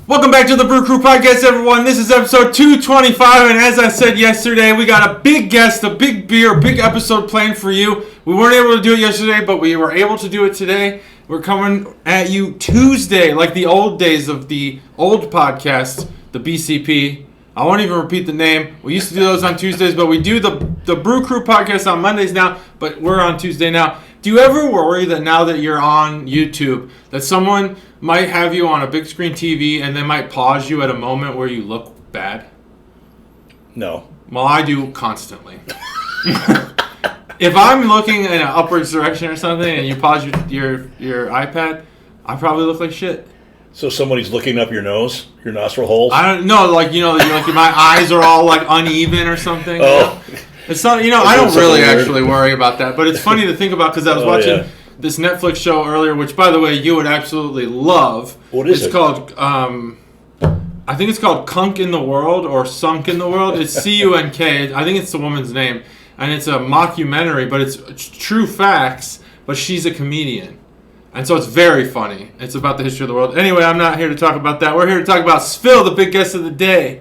Welcome back to the Brew Crew Podcast, everyone. This is episode 225, and as I said yesterday, we got a big guest, a big beer, a big episode planned for you. We weren't able to do it yesterday, but we were able to do it today. We're coming at you Tuesday, like the old days of the old podcast, the BCP. I won't even repeat the name. We used to do those on Tuesdays, but we do the Brew Crew Podcast on Mondays now, but we're on Tuesday now. Do you ever worry that now that you're on YouTube, that someone might have you on a big screen TV and they might pause you at a moment where you look bad? No. Well, I do constantly. If I'm looking in an upwards direction or something and you pause your iPad, I probably look like shit. So somebody's looking up your nose, your nostril holes? I don't know, like my eyes are all like uneven or something. Oh. You know? It's not, I don't really actually worry about that, but it's funny to think about because I was watching this Netflix show earlier, which, by the way, you would absolutely love. What is it? It's called, I think it's called Kunk in the World or Sunk in the World. It's C-U-N-K. I think it's the woman's name, and it's a mockumentary, but it's true facts, but she's a comedian. And so it's very funny. It's about the history of the world. Anyway, I'm not here to talk about that. We're here to talk about SFIL, the big guest of the day.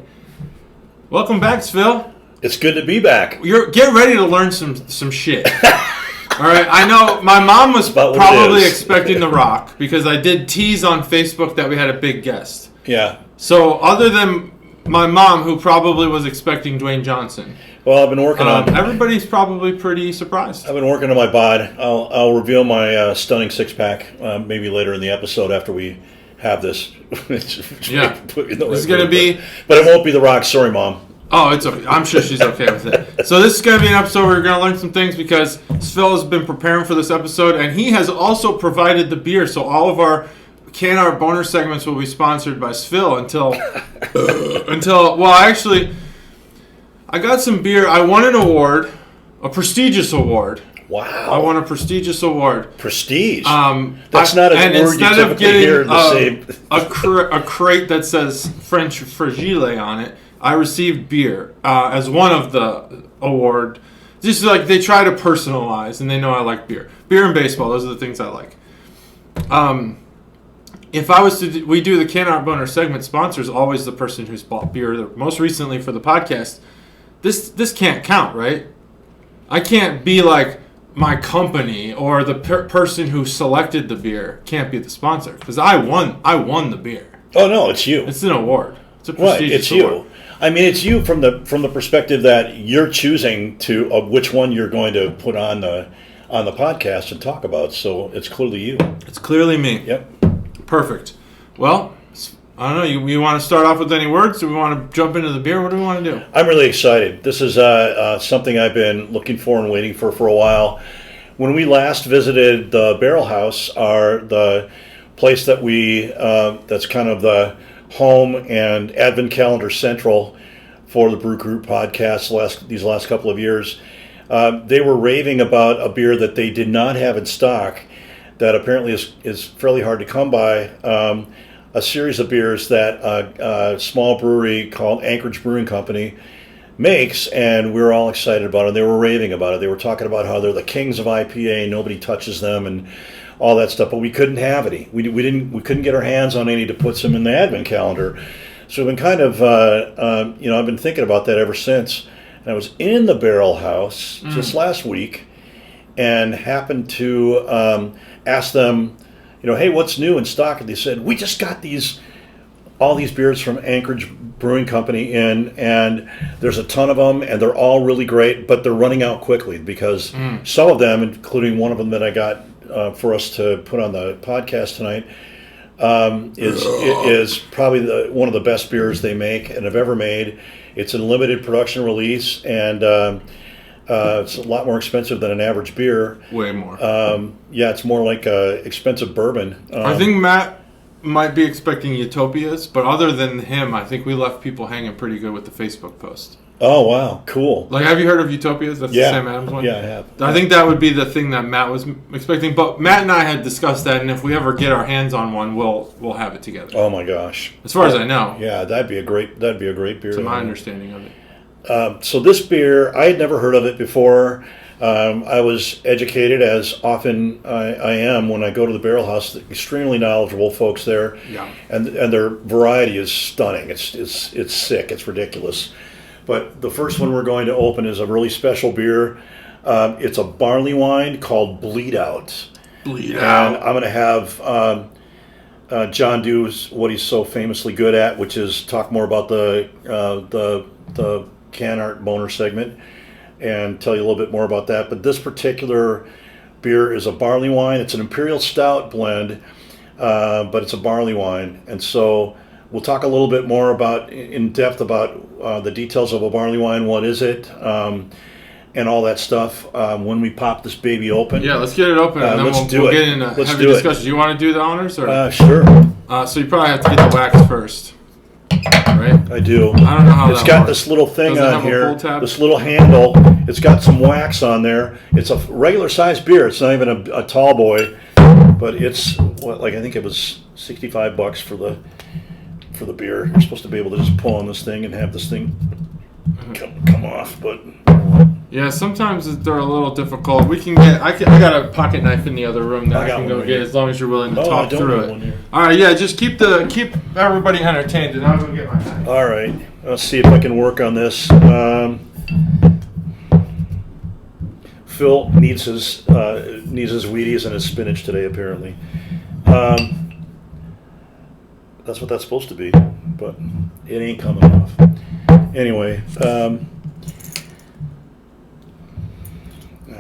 Welcome back, SFIL. It's good to be back. Get ready to learn some shit. All right, I know my mom was probably expecting The Rock because I did tease on Facebook that we had a big guest. Yeah. So other than my mom, who probably was expecting Dwayne Johnson. Well, I've been working on... Everybody's probably pretty surprised. I've been working on my bod. I'll reveal my stunning six-pack maybe later in the episode after we have this. Yeah. It's going to be... But it won't be The Rock. Sorry, Mom. Oh, it's okay. I'm sure she's okay with it. So this is going to be an episode where we're going to learn some things because Phil has been preparing for this episode, and he has also provided the beer. So all of our Can Art Boner segments will be sponsored by SFIL actually, I got some beer. I won an award, a prestigious award. Wow. I won a prestigious award. Prestige? That's not a word you typically hear in the same... a crate that says French Fragile on it, I received beer as one of the award. Just like they try to personalize, and they know I like beer. Beer and baseball, those are the things I like. If I was to, we do the Can Art Boner segment, sponsors always the person who's bought beer. Most recently for the podcast, this can't count, right? I can't be like my company or the person who selected the beer can't be the sponsor because I won the beer. Oh no, it's you. It's an award. It's a prestigious award. You. I mean, it's you from the perspective that you're choosing of which one you're going to put on the podcast and talk about. So it's clearly you. It's clearly me. Yep. Perfect. Well, I don't know. You want to start off with any words? Do we want to jump into the beer? What do we want to do? I'm really excited. This is something I've been looking for and waiting for a while. When we last visited the Barrel House, the place that that's kind of the home and Advent Calendar Central for the Brew Crew podcast these last couple of years, they were raving about a beer that they did not have in stock that apparently is fairly hard to come by, a series of beers that a small brewery called Anchorage Brewing Company makes, and we were all excited about it. They were raving about it. They were talking about how they're the kings of IPA, nobody touches them, and all that stuff, but we couldn't have any. We couldn't get our hands on any to put some in the Advent calendar. So we've been kind of, I've been thinking about that ever since. And I was in the Barrel House just last week and happened to ask them, hey, what's new in stock? And they said, we just got all these beers from Anchorage Brewing Company in, and there's a ton of them, and they're all really great, but they're running out quickly because some of them, including one of them that I got for us to put on the podcast tonight, is probably one of the best beers they make and have ever made. It's a limited production release, and it's a lot more expensive than an average beer. Way more. It's more like expensive bourbon. I think Matt might be expecting Utopias, but other than him, I think we left people hanging pretty good with the Facebook post. Oh, wow. Cool. Like, have you heard of Utopias? That's the Sam Adams one? Yeah, I have. I think that would be the thing that Matt was expecting. But Matt and I had discussed that, and if we ever get our hands on one, we'll have it together. Oh, my gosh. As far as I know. Yeah, that'd be a great beer. To my understanding of it. So this beer, I had never heard of it before. I was educated, as often I am when I go to the Barrel House. Extremely knowledgeable folks there, Yeah. and their variety is stunning. It's sick. It's ridiculous. But the first one we're going to open is a really special beer. It's a barley wine called Bleed Out. Bleed And Out. I'm going to have John do what he's so famously good at, which is talk more about the can art boner segment, and tell you a little bit more about that. But this particular beer is a barley wine. It's an imperial stout blend, but it's a barley wine, and so we'll talk a little bit more in depth about the details of a barley wine. What is it? And all that stuff when we pop this baby open. Yeah, let's get it open, and then we'll get into heavy discussion. Do you want to do the honors? Or? Sure. So you probably have to get the wax first, right? I do. I don't know how It's that got works. this little thing Does it on have a here, pull tab? this little handle. It's got some wax on there. It's a regular sized beer. It's not even a tall boy, but it's I think it was $65 for the beer. You're supposed to be able to just pull on this thing and have this thing come off, but. Yeah, sometimes they're a little difficult. We can get. I got a pocket knife in the other room that I can go get, as long as you're willing to talk through it. All right, yeah, just keep everybody entertained, and I'll go get my knife. All right, let's see if I can work on this. Phil needs his Wheaties and his spinach today, apparently. That's what that's supposed to be, but it ain't coming off. Anyway.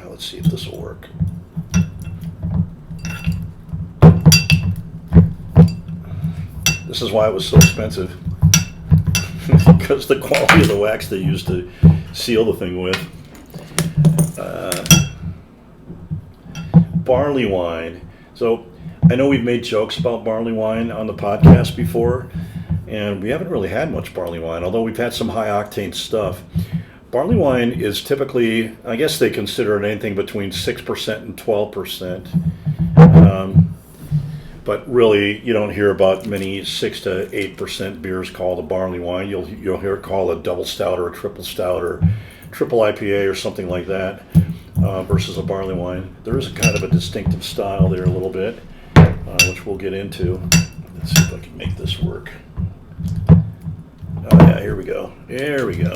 Let's see if this will work. This is why it was so expensive. Because the quality of the wax they used to seal the thing with. Barley wine. So I know we've made jokes about barley wine on the podcast before, and we haven't really had much barley wine, although we've had some high octane stuff. Barley wine is typically, I guess they consider it anything between 6% and 12%. But really, you don't hear about many 6 to 8% beers called a barley wine. You'll hear it called a double stout or a triple stout or triple IPA or something like that versus a barley wine. There is a kind of a distinctive style there a little bit, which we'll get into. Let's see if I can make this work. Oh yeah, here we go. There we go.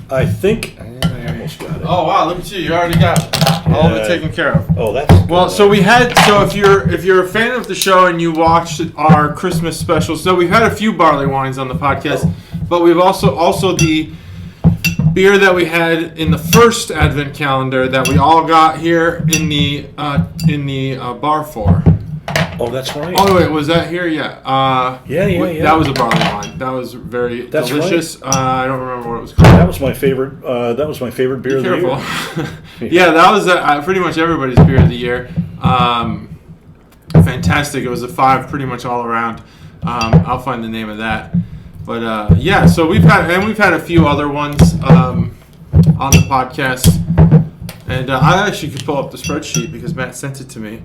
I think I almost got it. Oh wow, look at you! You already got all of it taken care of. Oh, that's good. Well. So if you're a fan of the show and you watched our Christmas special, so we've had a few barley wines on the podcast, but we've also the beer that we had in the first Advent calendar that we all got here in the bar for. Oh, that's right. Oh wait, was that here? Yeah. Yeah. That was a barley wine. That was very delicious. Right. I don't remember what it was called. That was my favorite. That was my favorite beer of the year. Yeah, that was pretty much everybody's beer of the year. Fantastic. It was a 5 pretty much all around. I'll find the name of that. But yeah, so we've had a few other ones on the podcast, and I actually could pull up the spreadsheet because Matt sent it to me.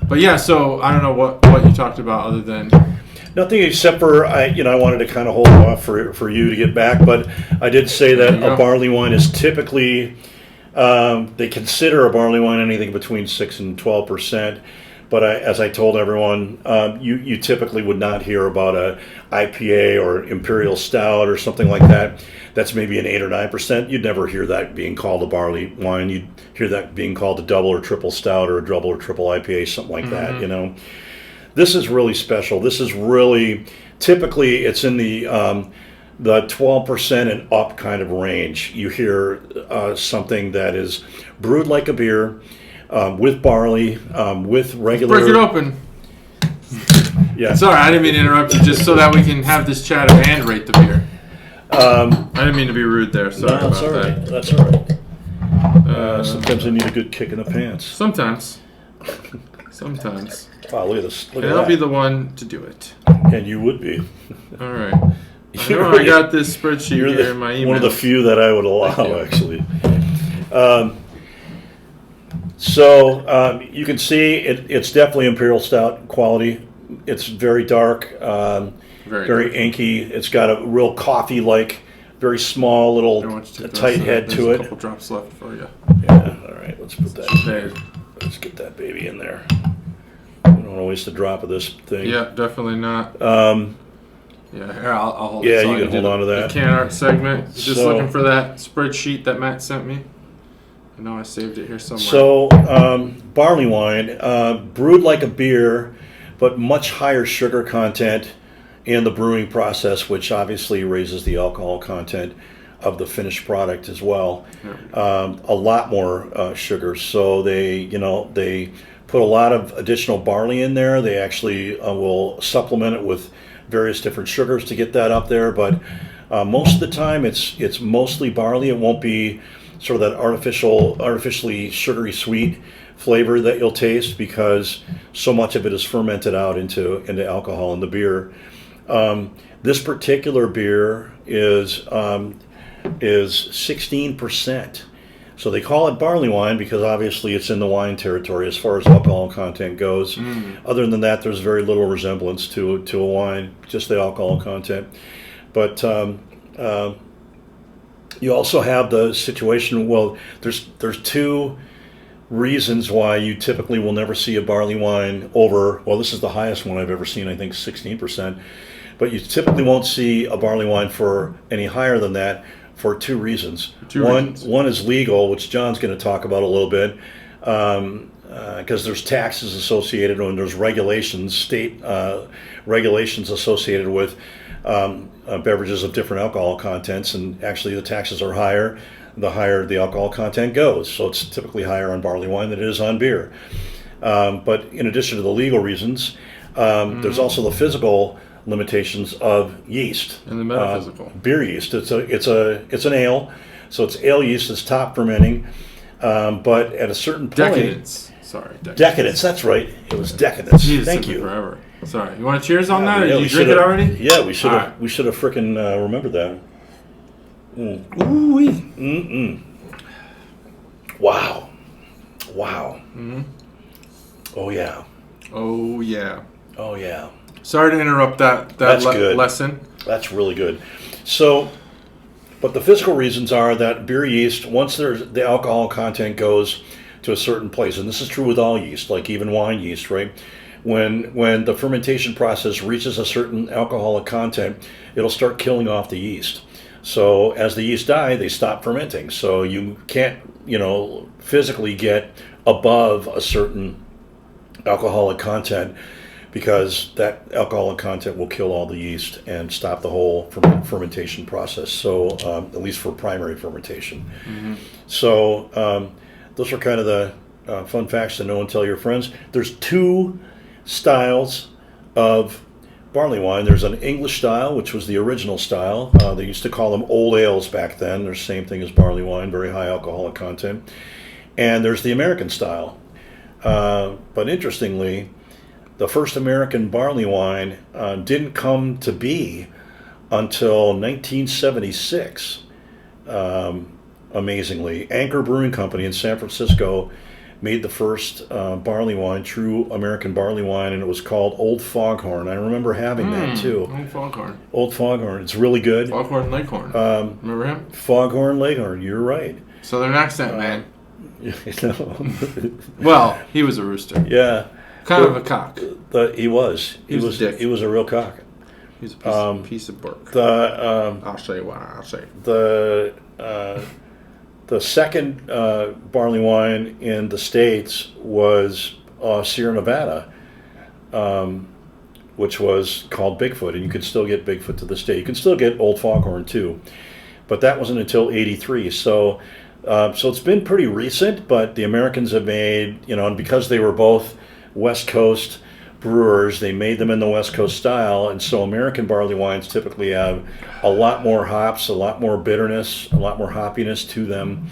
But yeah, so I don't know what you talked about other than nothing except for I wanted to kind of hold off for you to get back, but I did say that a barley wine is typically they consider a barley wine anything between 6 and 12%. But as I told everyone, you typically would not hear about a IPA or imperial stout or something like that. That's maybe an 8 or 9%. You'd never hear that being called a barley wine. You'd hear that being called a double or triple stout or a double or triple IPA, something like that. This is really special. This is really typically it's in the 12% and up kind of range. You hear something that is brewed like a beer. With barley, with regular. Break it open. Yeah. Sorry, I didn't mean to interrupt you. Just so that we can have this chat and rate the beer. I didn't mean to be rude there. Sorry about that. That's all right. Sometimes I need a good kick in the pants. Sometimes. Wow, look at this. Look and at I'll that. be the one to do it. And you would be. All right. I got this spreadsheet here in my email. One of the few that I would allow, actually. So you can see it's definitely imperial stout quality. It's very dark. very inky. It's got a real coffee-like, very small little tight head to it. A couple drops left for you. Yeah. All right. Let's put that. Let's get that baby in there. I don't want to waste a drop of this thing. Yeah, definitely not. Yeah, here, I'll hold it. Yeah, you can hold on to that. The can art segment. Just So- looking for that spreadsheet that Matt sent me. I know I saved it here somewhere. So, barley wine, brewed like a beer, but much higher sugar content in the brewing process, which obviously raises the alcohol content of the finished product as well. A lot more sugar. So they put a lot of additional barley in there. They actually will supplement it with various different sugars to get that up there. But most of the time, it's mostly barley. It won't be sort of that artificially sugary sweet flavor that you'll taste, because so much of it is fermented out into alcohol in the beer. This particular beer is 16%. So they call it barley wine because obviously it's in the wine territory as far as alcohol content goes. Other than that, there's very little resemblance to a wine, just the alcohol content. But you also have the situation, well, there's two reasons why you typically will never see a barley wine over, well, this is the highest one I've ever seen, I think 16%. But you typically won't see a barley wine for any higher than that for two reasons. One is legal, which John's going to talk about a little bit, because there's taxes associated and there's regulations, state regulations associated with beverages of different alcohol contents, and actually the taxes are higher the higher the alcohol content goes. So it's typically higher on barley wine than it is on beer. But in addition to the legal reasons, there's also the physical limitations of yeast and the metaphysical beer yeast. It's an ale, so it's ale yeast that's top fermenting, but at a certain point, decadence. That's right. It was decadence. Thank you. Forever. Sorry. You want to cheers on that? Or yeah, did you drink it already? Yeah, we should have. Right. We should have frickin' remembered that. Ooh-wee. Wow. Mm-hmm. Oh yeah. Oh yeah. Oh yeah. Sorry to interrupt that lesson. That's really good. So, but the physical reasons are that beer yeast, once the alcohol content goes to a certain place, and this is true with all yeast, like even wine yeast, right? When the fermentation process reaches a certain alcoholic content, it'll start killing off the yeast. So as the yeast die, they stop fermenting. So you can't, physically get above a certain alcoholic content, because that alcoholic content will kill all the yeast and stop the whole fermentation process. So at least for primary fermentation. Mm-hmm. So those are kind of the fun facts to know and tell your friends. There's two styles of barley wine. There's an English style, which was the original style. They used to call them old ales back then. They're the same thing as barley wine, very high alcoholic content. And there's the American style. But interestingly, the first American barley wine didn't come to be until 1976. Amazingly, Anchorage Brewing Company in San Francisco made the first barley wine, true American barley wine, and it was called Old Foghorn. I remember having that too. Old Foghorn. It's really good. Foghorn Leghorn. Remember him? Foghorn Leghorn. You're right. Southern accent, man. Well, he was a rooster. Yeah. Kind of a cock. He was. He was a real cock. He was a piece of bark. I'll say what I'll say. The second barley wine in the States was Sierra Nevada, which was called Bigfoot, and you can still get Bigfoot to this day. You can still get Old Foghorn too, but that wasn't until '83. So it's been pretty recent, but the Americans have made, and because they were both West Coast brewers, they made them in the West Coast style, and so American barley wines typically have a lot more hops, a lot more bitterness, a lot more hoppiness to them,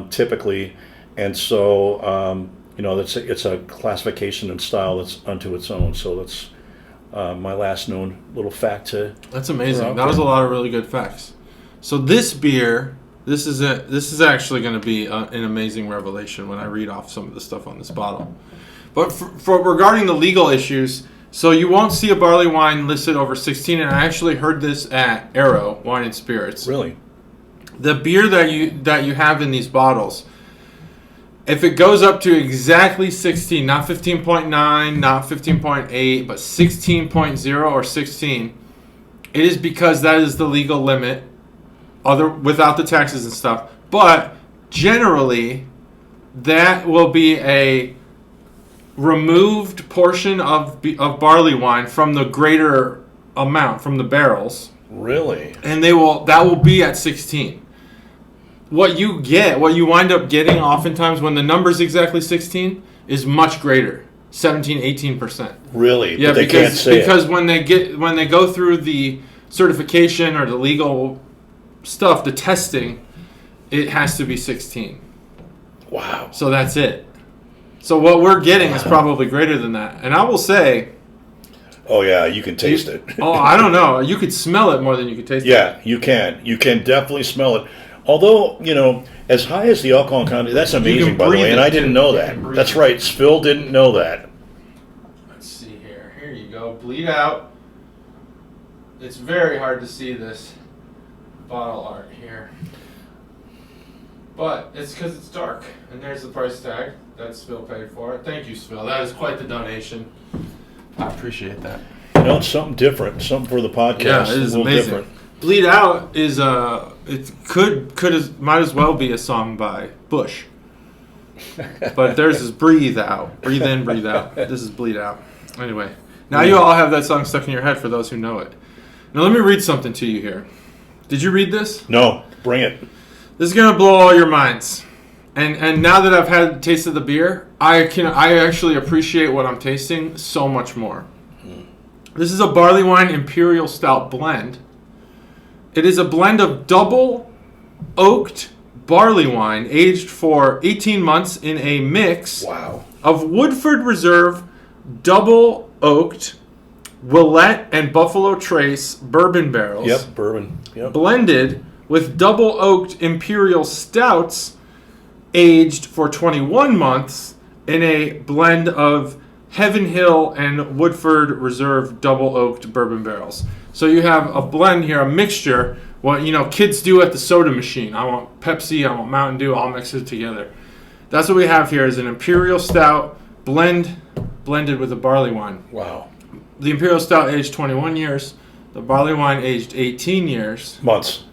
typically, and so it's a classification and style that's unto its own. So that's my last known little fact to. That's amazing. That was a lot of really good facts. So this beer, this is actually going to be an amazing revelation when I read off some of the stuff on this bottle. But for regarding the legal issues, So you won't see a barley wine listed over 16, and I actually heard this at Arrow Wine and Spirits. Really? The beer that you have in these bottles, if it goes up to exactly 16, not 15.9, not 15.8, but 16.0 or 16, it is because that is the legal limit, without the taxes and stuff. But generally, that will be a removed portion of barley wine from the greater amount, from the barrels. Really? And that will be at 16. What you wind up getting oftentimes when the number's exactly 16 is much greater, 17, 18%. Really? Yeah, but they can't say because when they go through the certification or the legal stuff, the testing, it has to be 16. Wow. So that's it. So what we're getting is probably greater than that. And I will say, oh yeah, you can taste it. Oh, I don't know. You could smell it more than you could taste it. Yeah, you can. You can definitely smell it. Although, as high as the alcohol content, that's amazing, by the way, and I didn't know that. That's right. SFIL didn't know that. Let's see here. Here you go. Bleed out. It's very hard to see this bottle art here. But it's because it's dark. And there's the price tag that SFIL paid for it. Thank you, SFIL. That is quite the donation. I appreciate that. It's something different. Something for the podcast. Yeah, it is amazing. Different. Bleed Out is might as well be a song by Bush. But theirs is Breathe Out. Breathe in, breathe out. This is Bleed Out. Anyway, now you all have that song stuck in your head for those who know it. Now let me read something to you here. Did you read this? No, bring it. This is gonna blow all your minds. And now that I've had a taste of the beer, I actually appreciate what I'm tasting so much more. This is a Barleywine Imperial Stout blend. It is a blend of double oaked barley wine aged for 18 months in a mix of Woodford Reserve double oaked Willette and Buffalo Trace bourbon barrels. Yep, bourbon. Yep. Blended with double oaked imperial stouts aged for 21 months in a blend of Heaven Hill and Woodford Reserve double oaked bourbon barrels. So you have a blend here, a mixture, what kids do at the soda machine. I want Pepsi, I want Mountain Dew, I'll mix it together. That's what we have here is an imperial stout blended with a barley wine. Wow. The imperial stout aged 21 years, the barley wine aged 18 years. Months.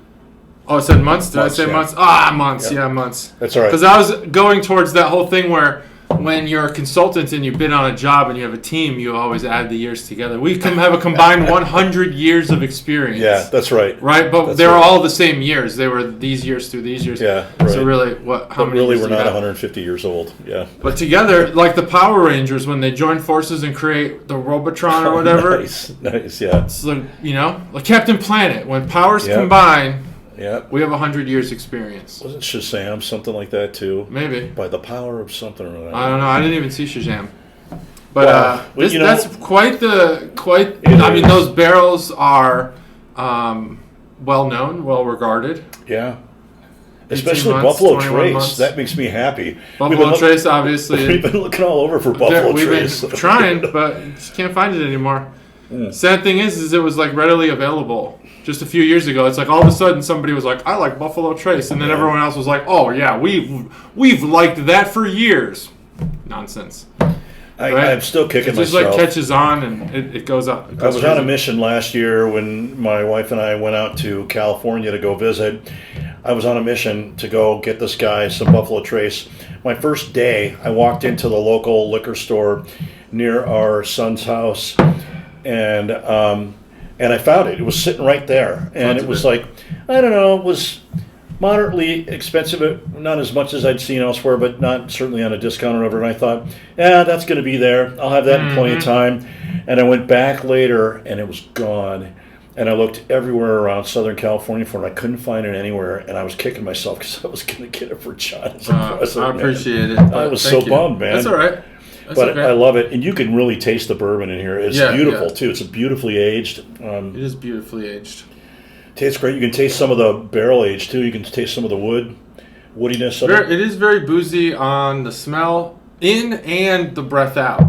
Oh, it said months? Did I say months? Months. Yeah, months. That's all right. Because I was going towards that whole thing where when you're a consultant and you bid on a job and you have a team, you always add the years together. We can have a combined 100 years of experience. Yeah, that's right. Right? But they're all the same years. They were these years through these years. Yeah, right. So really, how many really, years we're not 150 years old. Yeah. But together, like the Power Rangers, when they join forces and create the Robotron or whatever. Nice, yeah. It's like Captain Planet. When powers combine... Yeah, we have 100 years experience. Wasn't Shazam something like that too? Maybe. By the power of something or other. I don't know. I didn't even see Shazam. But that's quite. I mean, those barrels are well known, well regarded. Yeah. Especially Buffalo Trace. Months. That makes me happy. Buffalo Trace, obviously. We've been looking all over for Buffalo Trace. We've been trying, but just can't find it anymore. Sad thing is it was like readily available. Just a few years ago, it's like all of a sudden somebody was like, "I like Buffalo Trace," and then everyone else was like, "Oh yeah, we've liked that for years." Nonsense. I'm still kicking myself. It just catches on and it goes up. I was on a mission last year when my wife and I went out to California to go visit. I was on a mission to go get this guy some Buffalo Trace. My first day, I walked into the local liquor store near our son's house, and I found it. It was sitting right there. And it was like, I don't know, it was moderately expensive, not as much as I'd seen elsewhere, but not certainly on a discount or whatever. And I thought, that's going to be there. I'll have that in plenty of time. And I went back later, and it was gone. And I looked everywhere around Southern California for it. I couldn't find it anywhere, and I was kicking myself because I was going to get it for John. I appreciate it. I was so bummed, man. That's all right. But I love it, and you can really taste the bourbon in here. It's beautiful too. It's beautifully aged. It is beautifully aged. Tastes great. You can taste some of the barrel age too. You can taste some of the woodiness of it. It is very boozy on the smell in and the breath out.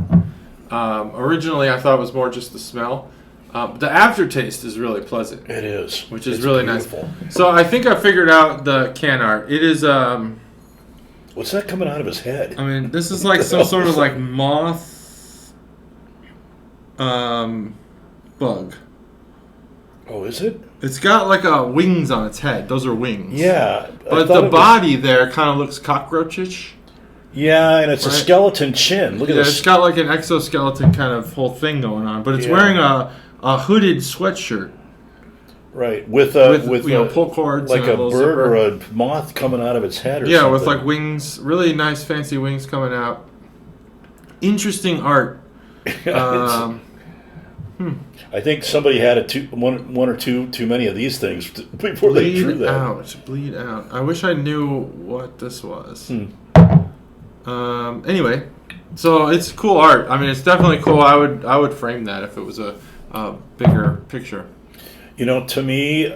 Originally, I thought it was more just the smell. The aftertaste is really pleasant. It is. Which is really beautiful. Nice. So I think I figured out the can art. It is... what's that coming out of his head? I mean, this is like some sort of like moth bug. Oh, is it? It's got like wings on its head. Those are wings. Yeah. But the body there kind of looks cockroachish. Yeah, and it's a skeleton chin. Look at this. It's got like an exoskeleton kind of whole thing going on. But it's wearing a hooded sweatshirt. Right. With pull cords. Like and a little bird zipper. or a moth coming out of its head or something. Yeah, with like wings. Really nice fancy wings coming out. Interesting art. I think somebody had one or two too many of these things before they drew that. Bleed out. I wish I knew what this was. Anyway, so it's cool art. I mean, it's definitely cool. I would frame that if it was a bigger picture. You know, to me,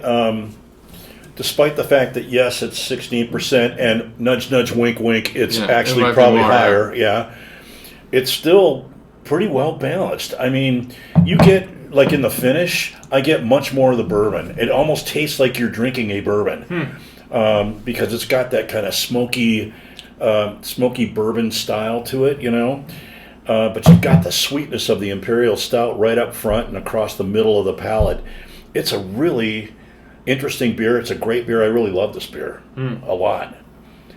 despite the fact that yes, it's 16% and nudge nudge wink wink, it's actually probably higher. Yeah, it's still pretty well balanced. I mean, you get like in the finish, I get much more of the bourbon. It almost tastes like you're drinking a bourbon because it's got that kind of smoky bourbon style to it, you know. But you've got the sweetness of the Imperial Stout right up front and across the middle of the palate. It's a really interesting beer. It's a great beer. I really love this beer a lot.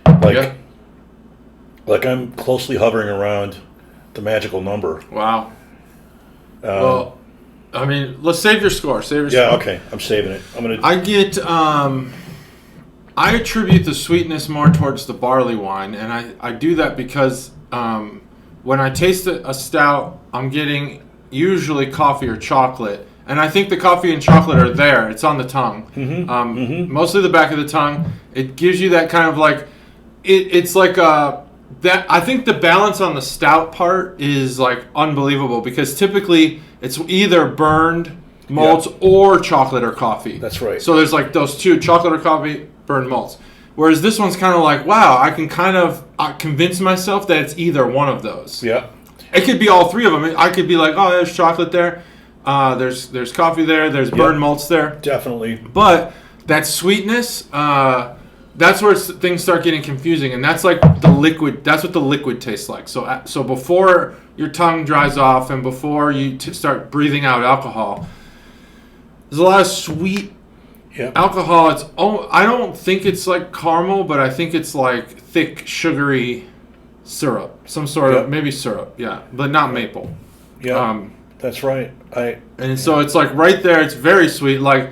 Like I'm closely hovering around the magical number. Wow. Well, I mean, let's save your score. Yeah, okay. I'm saving it. I get. I attribute the sweetness more towards the barley wine, and I do that because when I taste a stout, I'm getting usually coffee or chocolate, and I think the coffee and chocolate are there. It's on the tongue, mostly the back of the tongue. It gives you that kind of like, it's like that. I think the balance on the stout part is like unbelievable because typically it's either burned malts or chocolate or coffee. That's right. So there's like those two, chocolate or coffee, burned malts. Whereas this one's kind of like, wow, I can kind of convince myself that it's either one of those. Yeah. It could be all three of them. I could be like, oh, there's chocolate there. There's coffee there. There's burned malts there. Definitely. But that sweetness, that's where things start getting confusing. And that's like the liquid. That's what the liquid tastes like. So before your tongue dries off and before you start breathing out alcohol, there's a lot of sweet alcohol. I don't think it's like caramel, but I think it's like thick, sugary syrup. Some sort of, maybe syrup, but not maple. Yeah, that's right. And so it's like right there, it's very sweet, like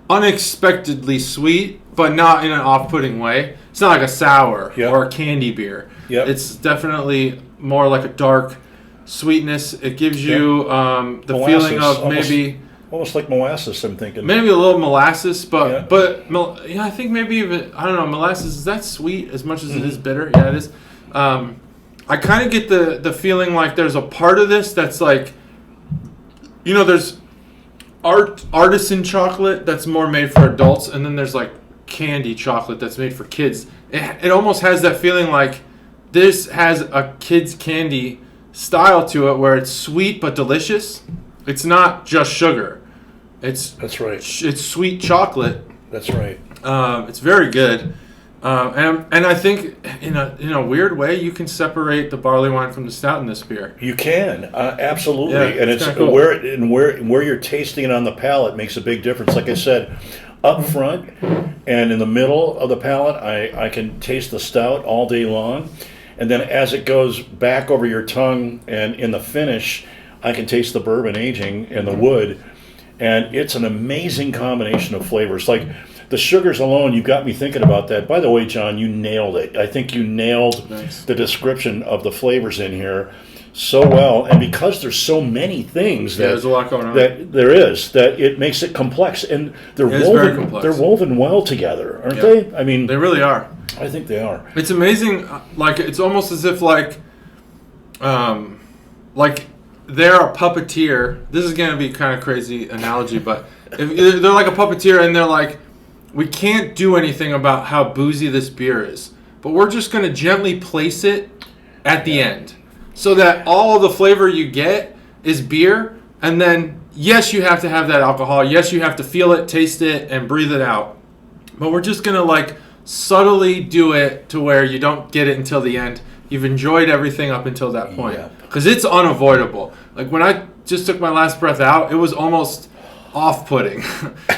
unexpectedly sweet, but not in an off-putting way. It's not like a sour or a candy beer. It's definitely more like a dark sweetness. It gives you the molasses, feeling of maybe... Almost like molasses, I'm thinking. Maybe a little molasses, but I think maybe even, I don't know, molasses, is that sweet as much as it is bitter? Yeah, it is. I kind of get the feeling like there's a part of this that's like, you know, there's artisan chocolate that's more made for adults, and then there's like candy chocolate that's made for kids. It almost has that feeling like this has a kid's candy style to it where it's sweet but delicious. It's not just sugar. That's right. It's sweet chocolate. That's right. It's very good, and I think in a weird way you can separate the barley wine from the stout in this beer. You can absolutely, and it's cool. where you're tasting it on the palate makes a big difference. Like I said, up front and in the middle of the palate, I can taste the stout all day long, and then as it goes back over your tongue and in the finish, I can taste the bourbon aging and the wood, and it's an amazing combination of flavors. Like the sugars alone, you got me thinking about that. By the way, John, you nailed it. I think you nailed the description of the flavors in here so well. And because there's so many things there's a lot going on. That it makes it complex, and they're very complex. They're woven well together, aren't they? I mean, they really are. I think they are. It's amazing. Like it's almost as if like they're a puppeteer. This is going to be kind of crazy analogy, but if they're like a puppeteer and they're like, we can't do anything about how boozy this beer is, but we're just going to gently place it at the end so that all of the flavor you get is beer, and then yes, you have to have that alcohol. Yes, you have to feel it, taste it, and breathe it out. But we're just gonna like subtly do it to where you don't get it until the end. You've enjoyed everything up until that point, because it's unavoidable. Like when I just took my last breath out, it was almost off-putting.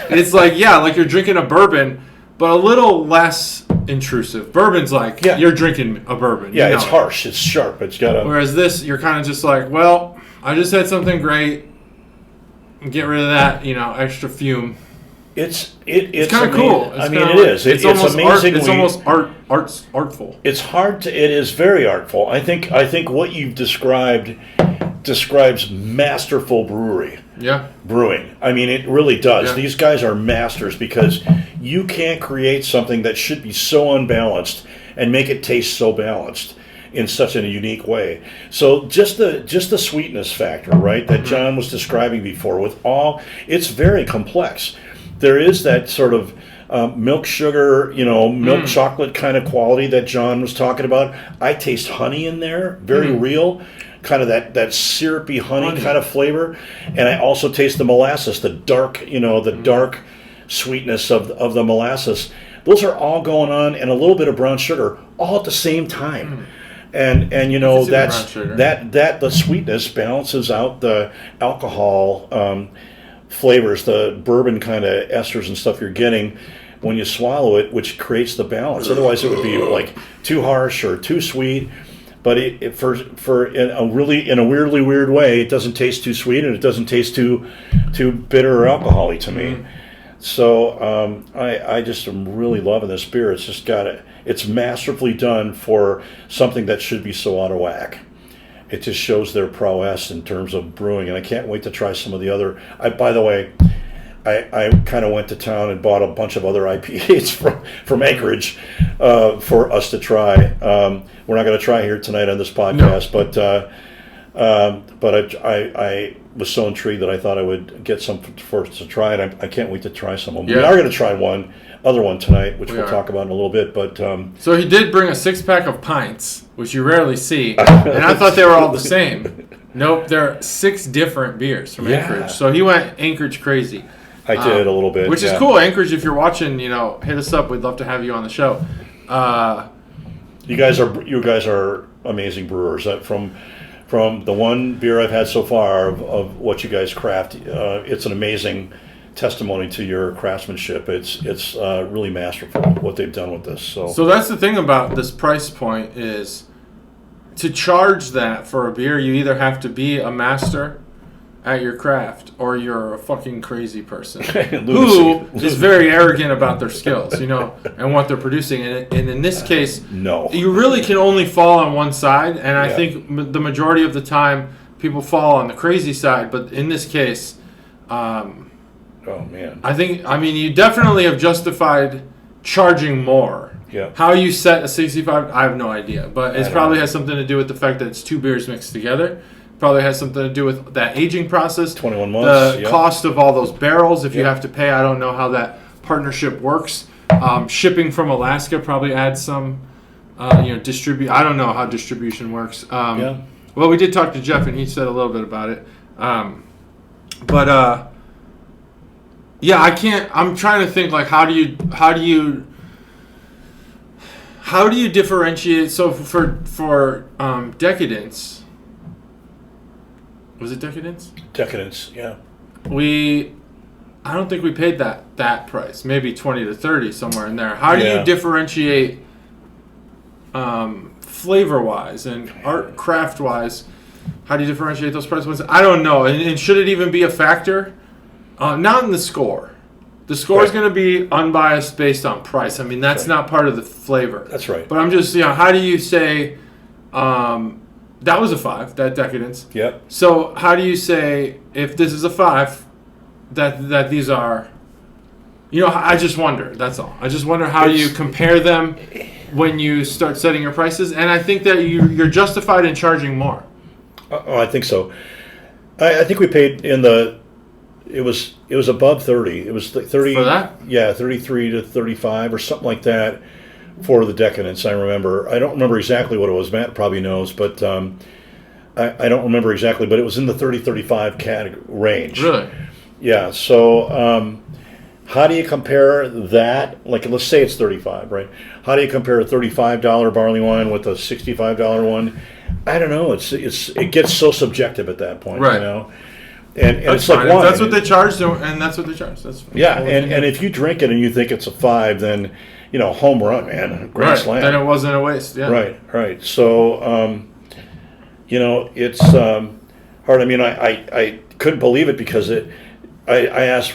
It's like like you're drinking a bourbon, but a little less intrusive. Bourbon's like you're drinking a bourbon. Yeah, it's harsh, it's sharp, it's got a. Whereas this, you're kind of just like, well, I just had something great. Get rid of that, extra fume. It's kind of cool. I mean, it is. It's amazing. It's almost artful. It is very artful. I think what you've described describes masterful brewing. I mean, it really does. These guys are masters, because you can't create something that should be so unbalanced and make it taste so balanced in such a unique way. So just the sweetness factor, right, that John was describing before, it's very complex. There is that sort of milk sugar, milk chocolate kind of quality that John was talking about. I taste honey in there, very real, kind of that syrupy honey kind of flavor. And I also taste the molasses, the dark, dark sweetness of the molasses. Those are all going on, and a little bit of brown sugar, all at the same time. And that the sweetness balances out the alcohol flavors, the bourbon kind of esters and stuff you're getting when you swallow it, which creates the balance. Otherwise, it would be like too harsh or too sweet. But in a weirdly weird way, it doesn't taste too sweet, and it doesn't taste too bitter or alcoholic to me. So I just am really loving this beer. It's just it's masterfully done for something that should be so out of whack. It just shows their prowess in terms of brewing, and I can't wait to try some of the other. By the way, I kind of went to town and bought a bunch of other IPAs from Anchorage for us to try. We're not going to try here tonight on this podcast, but I was so intrigued that I thought I would get some for us to try it. I can't wait to try some of them. We are going to try other one tonight, which we'll talk about in a little bit. But so he did bring a 6-pack of pints, which you rarely see, and I thought they were all the same. Nope, there are 6 different beers from Anchorage. So he went Anchorage crazy. I did a little bit, which is cool. Anchorage, if you're watching, hit us up. We'd love to have you on the show. You guys are amazing brewers. From the one beer I've had so far of what you guys craft, it's an amazing testimony to your craftsmanship. It's really masterful what they've done with this. So that's the thing about this price point is to charge that for a beer. You either have to be a master at your craft, or you're a fucking crazy person who is very arrogant about their skills, and what they're producing. And in this case, you really can only fall on one side. And I think the majority of the time, people fall on the crazy side. But in this case, oh man, I mean, you definitely have justified charging more. Yeah. How you set a 65, I have no idea, but it probably has something to do with the fact that it's 2 beers mixed together. Probably has something to do with that aging process. 21 months. The cost of all those barrels, if you have to pay. I don't know how that partnership works. Shipping from Alaska probably adds some, distribute. I don't know how distribution works. Well, we did talk to Jeff, and he said a little bit about it. I can't. I'm trying to think like how do you differentiate? So for Decadence. Was it Decadence? Decadence, yeah. I don't think we paid that price. Maybe 20 to 30, somewhere in there. How do you differentiate flavor-wise and art craft-wise? How do you differentiate those prices? I don't know. And should it even be a factor? Not in the score. The score is going to be unbiased based on price. I mean, that's not part of the flavor. That's right. But I'm just, how do you say... that was a 5, that Decadence. Yep. So how do you say, if this is a 5, that these are... I just wonder, that's all. I just wonder how you compare them when you start setting your prices. And I think that you're justified in charging more. I think so. I think we paid in the... It was above 30. It was 30... For that? Yeah, 33 to 35 or something like that. For the Decadence, I remember. I don't remember exactly what it was. Matt probably knows, but I don't remember exactly, but it was in the 30-35 category range. Really? Yeah. So how do you compare that? Like, let's say it's 35, right? How do you compare a $35 barley wine with a $65 one? I don't know. It gets so subjective at that point, right? You know. And that's it's like fine. wine. If that's what they charge, and that's what they charge. That's fine. Yeah, and if you drink it and you think it's a 5, then home run, man, grand slam. Then it wasn't a waste. Yeah. Right. So it's hard. I mean, I couldn't believe it because I asked,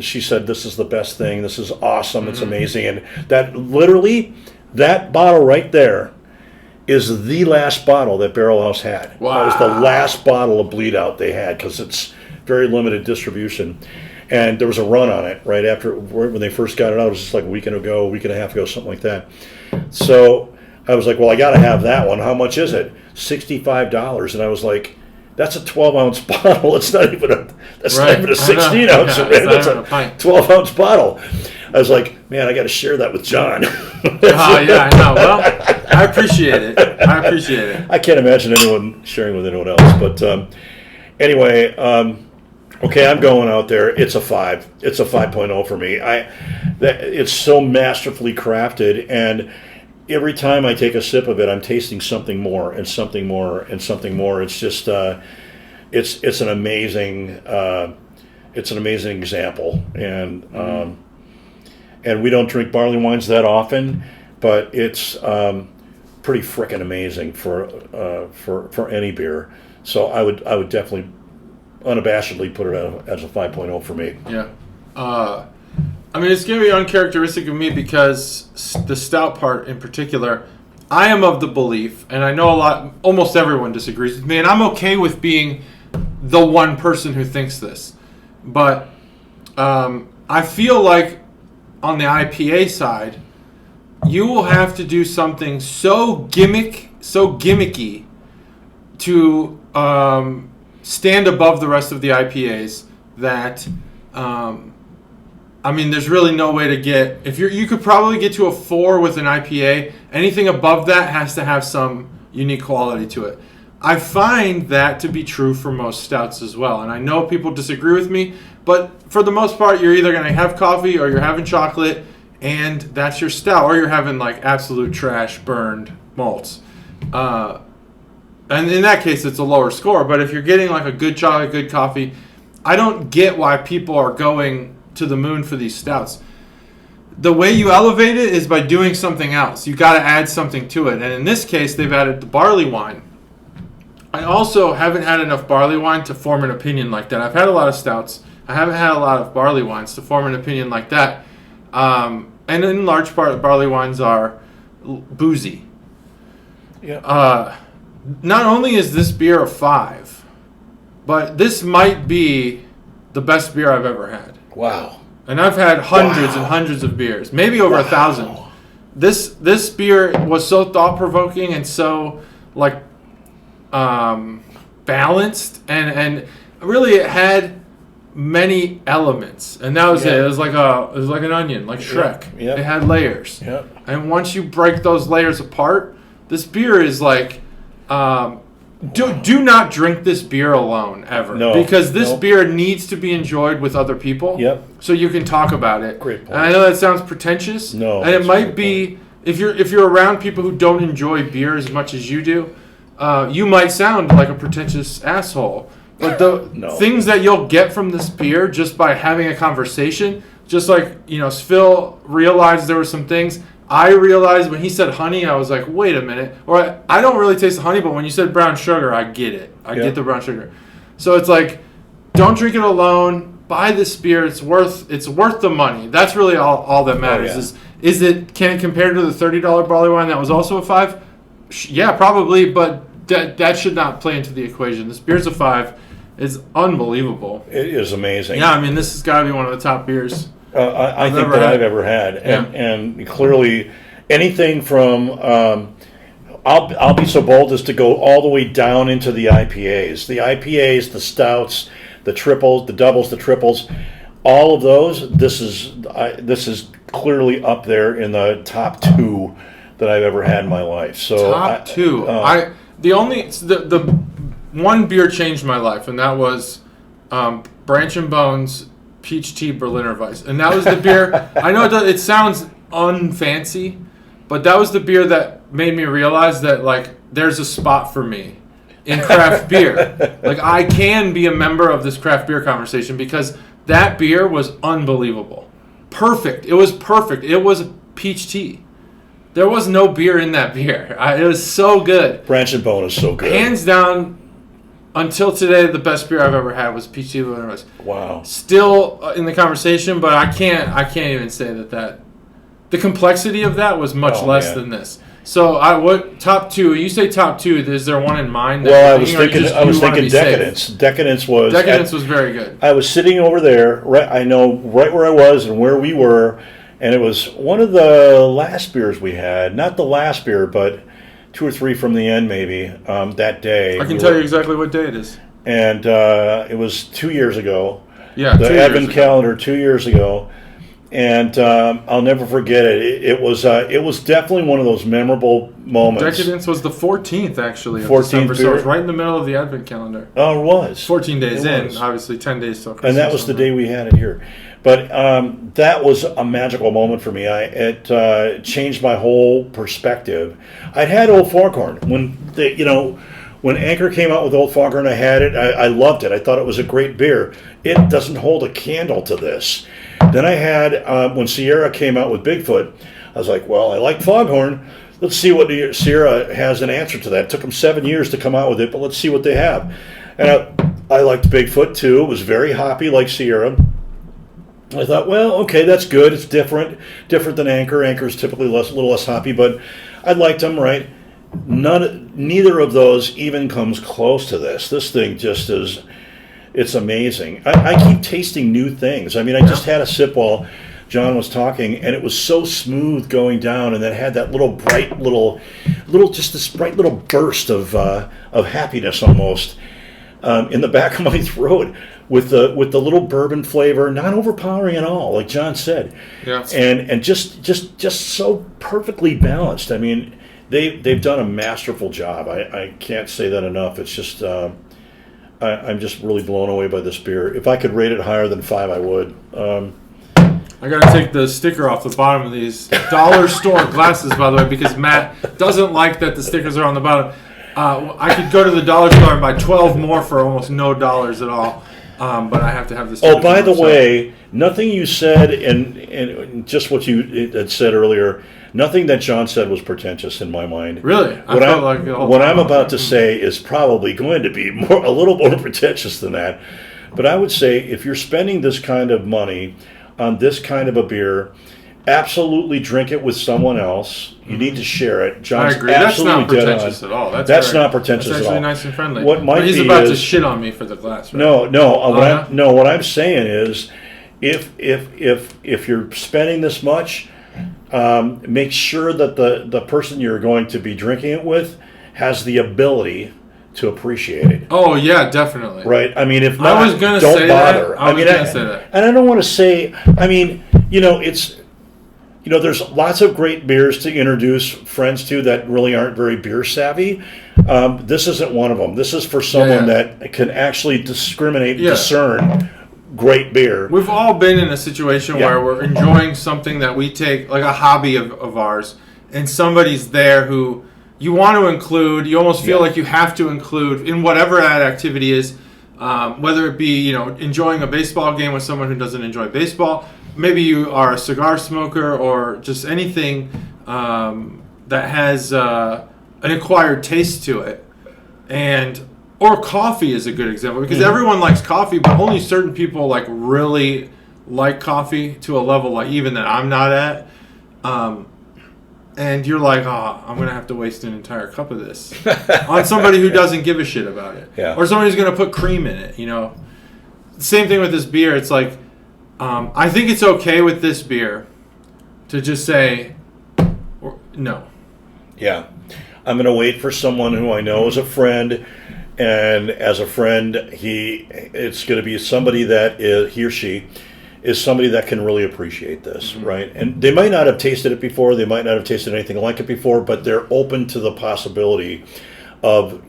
she said this is the best thing. This is awesome. It's amazing, and that bottle right there is the last bottle that Barrel House had. Wow. That was the last bottle of Bleed Out they had because it's very limited distribution. And there was a run on it right after when they first got it out. It was just like a week and a half ago, something like that. So I was like, well, I got to have that one. How much is it? $65. And I was like, that's a 12-ounce bottle. It's not even a 16-ounce. That's a 12-ounce bottle. I was like, man, I got to share that with John. Yeah, I know. Well, I appreciate it. I can't imagine anyone sharing with anyone else. But anyway, okay, I'm going out there. It's a 5. It's a 5.0 for me. It's so masterfully crafted, and every time I take a sip of it, I'm tasting something more and something more and something more. It's just it's an amazing example, and we don't drink barley wines that often, but it's pretty frickin' amazing for any beer. So I would definitely unabashedly put it as a 5.0 for me. Yeah. I mean, it's going to be uncharacteristic of me because the stout part in particular, I am of the belief, and I know almost everyone disagrees with me, and I'm okay with being the one person who thinks this. But I feel like on the IPA side, you will have to do something so gimmicky to stand above the rest of the IPAs that there's really no way to get. If you could probably get to a 4 with an IPA. Anything above that has to have some unique quality to it. I find that to be true for most stouts as well, and I know people disagree with me, but for the most part, you're either going to have coffee or you're having chocolate, and that's your stout, or you're having like absolute trash burned malts. And in that case, it's a lower score. But if you're getting like a good chocolate, good coffee, I don't get why people are going to the moon for these stouts. The way you elevate it is by doing something else. You got to add something to it. And in this case, they've added the barley wine. I also haven't had enough barley wine to form an opinion like that. I've had a lot of stouts. I haven't had a lot of barley wines to form an opinion like that. And in large part, barley wines are boozy. Yeah. Not only is this beer a 5, but this might be the best beer I've ever had. Wow. And I've had hundreds and hundreds of beers, maybe over 1,000. This beer was so thought-provoking and so balanced, and really it had many elements, and that was it. It was like an onion, like Shrek. Yep. It had layers. Yep. And once you break those layers apart, this beer is like do not drink this beer alone ever. No, because this beer needs to be enjoyed with other people. Yep. So you can talk about it. Great point. And I know that sounds pretentious. No. And it might be if you're around people who don't enjoy beer as much as you do, you might sound like a pretentious asshole. But the things that you'll get from this beer just by having a conversation, just like, SFIL realized there were some things. I realized when he said honey, I was like, wait a minute. Or I don't really taste the honey, but when you said brown sugar, I get it. I get the brown sugar. So it's like, don't drink it alone. Buy this beer. It's worth the money. That's really all that matters. Can it compare to the $30 barley wine that was also a 5? Yeah, probably, but that should not play into the equation. This beer's a 5. It's unbelievable. It is amazing. Yeah, this has got to be one of the top beers. I think that I've ever had, and clearly anything from I'll be so bold as to go all the way down into the IPAs, the stouts, the triples, the doubles, the triples, all of those. This is clearly up there in the top 2 that I've ever had in my life. So top 2. The one beer changed my life, and that was Branch and Bones Peach Tea Berliner Weiss, and that was the beer. I know it sounds unfancy, but that was the beer that made me realize that like there's a spot for me in craft beer. Like I can be a member of this craft beer conversation because that beer was unbelievable, perfect. It was perfect. It was peach tea. There was no beer in that beer. It was so good. Branch and Bone is so good. Hands down, until today, the best beer I've ever had was peach tea Berliner Weiss. Wow. Still in the conversation, but I can't even say that the complexity of that was much less than this. So what top two? You say top two. Is there one in mind? Well, I was thinking Decadence. Safe? Decadence was very good. I was sitting over there. I know right where I was and where we were. And it was one of the last beers we had. Not the last beer, but 2 or 3 from the end maybe that day. I can tell you exactly what day it is. And it was 2 years ago. Yeah, the Advent calendar 2 years ago. And I'll never forget it. It was definitely one of those memorable moments. Decadence was the 14th, actually, of 14th December, so beer? it was right in the middle of the Advent calendar. Oh, it was. 14 days in, obviously 10 days till Christmas. And that was the day we had it here. But that was a magical moment for me. It changed my whole perspective. I'd had Old Foghorn when Anchor came out with Old Foghorn. I had it. I loved it. I thought it was a great beer. It doesn't hold a candle to this. Then I had when Sierra came out with Bigfoot. I was like, well, I like Foghorn. Let's see what Sierra has an answer to that. It took them 7 years to come out with it, but let's see what they have. And I liked Bigfoot too. It was very hoppy like Sierra. I thought, well, okay, that's good. It's different than Anchor. Anchor's typically a little less hoppy, but I liked them, right? Neither of those even comes close to this. This thing just is, it's amazing. I keep tasting new things. I mean, I just had a sip while John was talking, and it was so smooth going down, and then had that bright little burst of happiness almost in the back of my throat. With the little bourbon flavor, not overpowering at all, like John said, and just so perfectly balanced. I mean, they've done a masterful job. I can't say that enough. It's just I'm just really blown away by this beer. If I could rate it higher than 5, I would. I gotta take the sticker off the bottom of these dollar store glasses, by the way, because Matt doesn't like that the stickers are on the bottom. I could go to the dollar store and buy 12 more for almost no dollars at all. But I have to have this. Oh, by the way, nothing you said and just what you had said earlier, nothing that John said was pretentious in my mind. Really? What I'm about to say is probably going to be a little more pretentious than that. But I would say if you're spending this kind of money on this kind of a beer, absolutely drink it with someone else. You need to share it. John's I agree. That's not pretentious at all. That's not pretentious at all. That's actually nice and friendly. But he's about to shit on me for the glass. Right? No. What I'm saying is, if you're spending this much, make sure that the person you're going to be drinking it with has the ability to appreciate it. Oh yeah, definitely. Right. I mean, if not, I was gonna don't say bother. That. I was gonna say that. And I don't want to say. I mean, there's lots of great beers to introduce friends to that really aren't very beer savvy. This isn't one of them. This is for someone that can actually discern great beer. We've all been in a situation where we're enjoying something that we take, like a hobby of ours, and somebody's there who you want to include. You almost feel like you have to include in whatever that activity is, whether it be enjoying a baseball game with someone who doesn't enjoy baseball. Maybe you are a cigar smoker or just anything that has an acquired taste to it. Or coffee is a good example because everyone likes coffee, but only certain people really like coffee to a level even that I'm not at. And you're like, I'm going to have to waste an entire cup of this on somebody who doesn't give a shit about it. Yeah. Or somebody who's going to put cream in it, Same thing with this beer. It's like, I think it's okay with this beer to just say no. Yeah. I'm going to wait for someone who I know is a friend, and as a friend, it's going to be somebody that he or she is somebody that can really appreciate this, right? And they might not have tasted it before, they might not have tasted anything like it before, but they're open to the possibility of,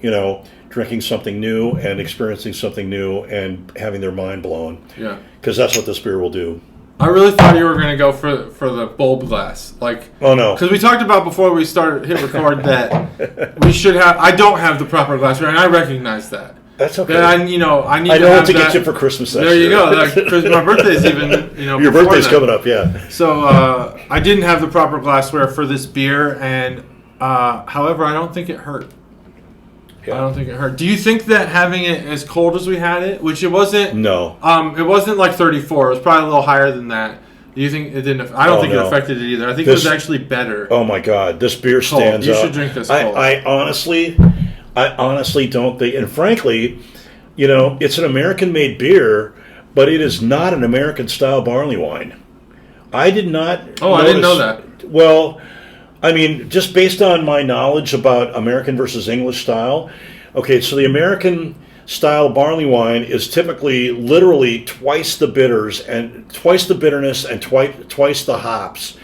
drinking something new and experiencing something new and having their mind blown. Yeah. Because that's what this beer will do. I really thought you were going to go for the bulb glass. Oh, no. Because we talked about before we hit record that we should have... I don't have the proper glassware, and I recognize that. That's okay. That I need I know to have what to that. get you for Christmas next There you year. go. Because my birthday's even, Your birthday's coming up, yeah. So I didn't have the proper glassware for this beer, and however, I don't think it hurt. Yeah. I don't think it hurt. Do you think that having it as cold as we had it, which it wasn't... No. It wasn't like 34. It was probably a little higher than that. Do you think it didn't... I don't think it affected it either. I think it was actually better. Oh, my God. This beer stands You up. should drink this cold. I honestly don't think... And frankly, it's an American-made beer, but it is not an American-style barley wine. I did not I didn't know that. Well... I mean, just based on my knowledge about American versus English style, okay, so the American style barley wine is typically literally twice the bitterness and twice the hops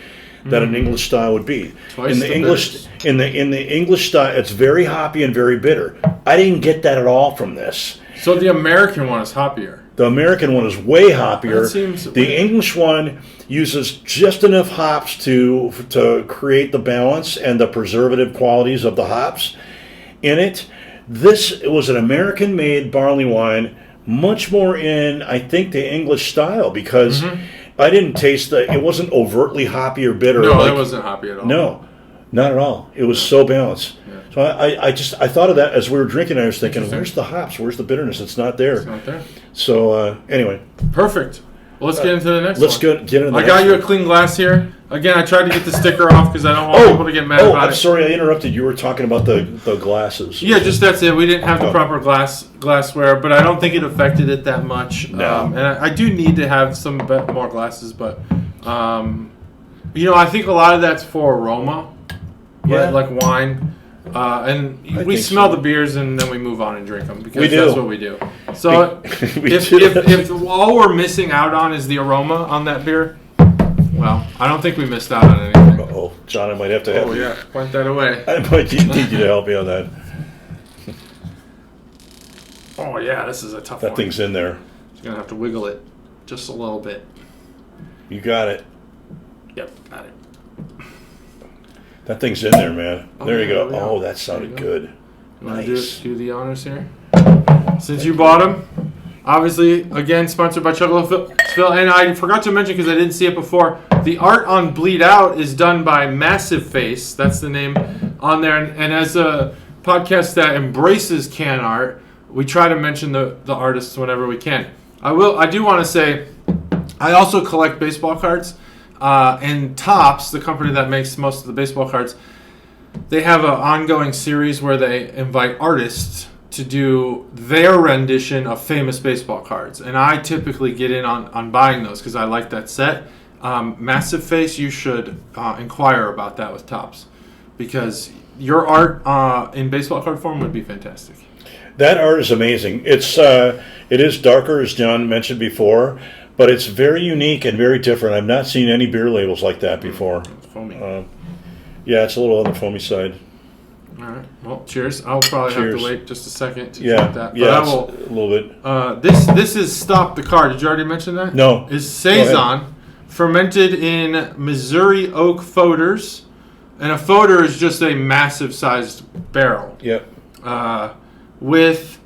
that an English style would be. In the English style, it's very hoppy and very bitter. I didn't get that at all from this. So the American one is hoppier. The American one is way hoppier. That seems the weird. English one uses just enough hops to create the balance and the preservative qualities of the hops in it. This was an American-made barley wine, much more in, I think, the English style, because I didn't taste it wasn't overtly hoppy or bitter. No, it wasn't hoppy at all. No, not at all. It was so balanced. Yeah. So I thought of that as we were drinking. I was thinking, where's the hops? Where's the bitterness? It's not there. It's not there. So anyway. Perfect. Well, let's get into the next one. Let's get into the next one. I got you a clean glass here. Again, I tried to get the sticker off because I don't want people to get mad about it. I'm sorry I interrupted. You were talking about the glasses. Yeah, just that's it. We didn't have the proper glassware, but I don't think it affected it that much. No. And I do need to have some more glasses, but I think a lot of that's for aroma, Yeah. like wine. And we think smell so. the beers and then we move on and drink them because We do. that's what we do. So if all we're missing out on is the aroma on that beer, well, I don't think we missed out on anything. Uh-oh, John, I might have to help you. Oh yeah, point that away. I might need you to help me on that. Oh yeah, this is a tough That one. thing's in there. You're gonna have to wiggle it just a little bit. You got it. Yep, got it. That thing's in there, man. There you go. Yeah. Oh, that sounded good. You want Nice. to do the honors here? Since you bought them, obviously, again, sponsored by SFIL. And I forgot to mention, because I didn't see it before, the art on Bleed Out is done by Massive Face. That's the name on there. And as a podcast that embraces can art, we try to mention the artists whenever we can. I do want to say, I also collect baseball cards. And Topps, the company that makes most of the baseball cards, they have an ongoing series where they invite artists to do their rendition of famous baseball cards. And I typically get in on buying those because I like that set. Massive Face, you should inquire about that with Topps, because your art in baseball card form would be fantastic. That art is amazing. It is darker, as John mentioned before, but it's very unique and very different. I've not seen any beer labels like that before. It's foamy. Yeah, it's a little on the foamy side. All right. Well, cheers. I'll probably have Cheers. to wait just a second to Yeah, drink that. But yeah, I it's will. a little bit. This is Stop the Car. Did you already mention that? No. Is Saison, fermented in Missouri oak foeders, and a foeder is just a massive sized barrel. Yep. With,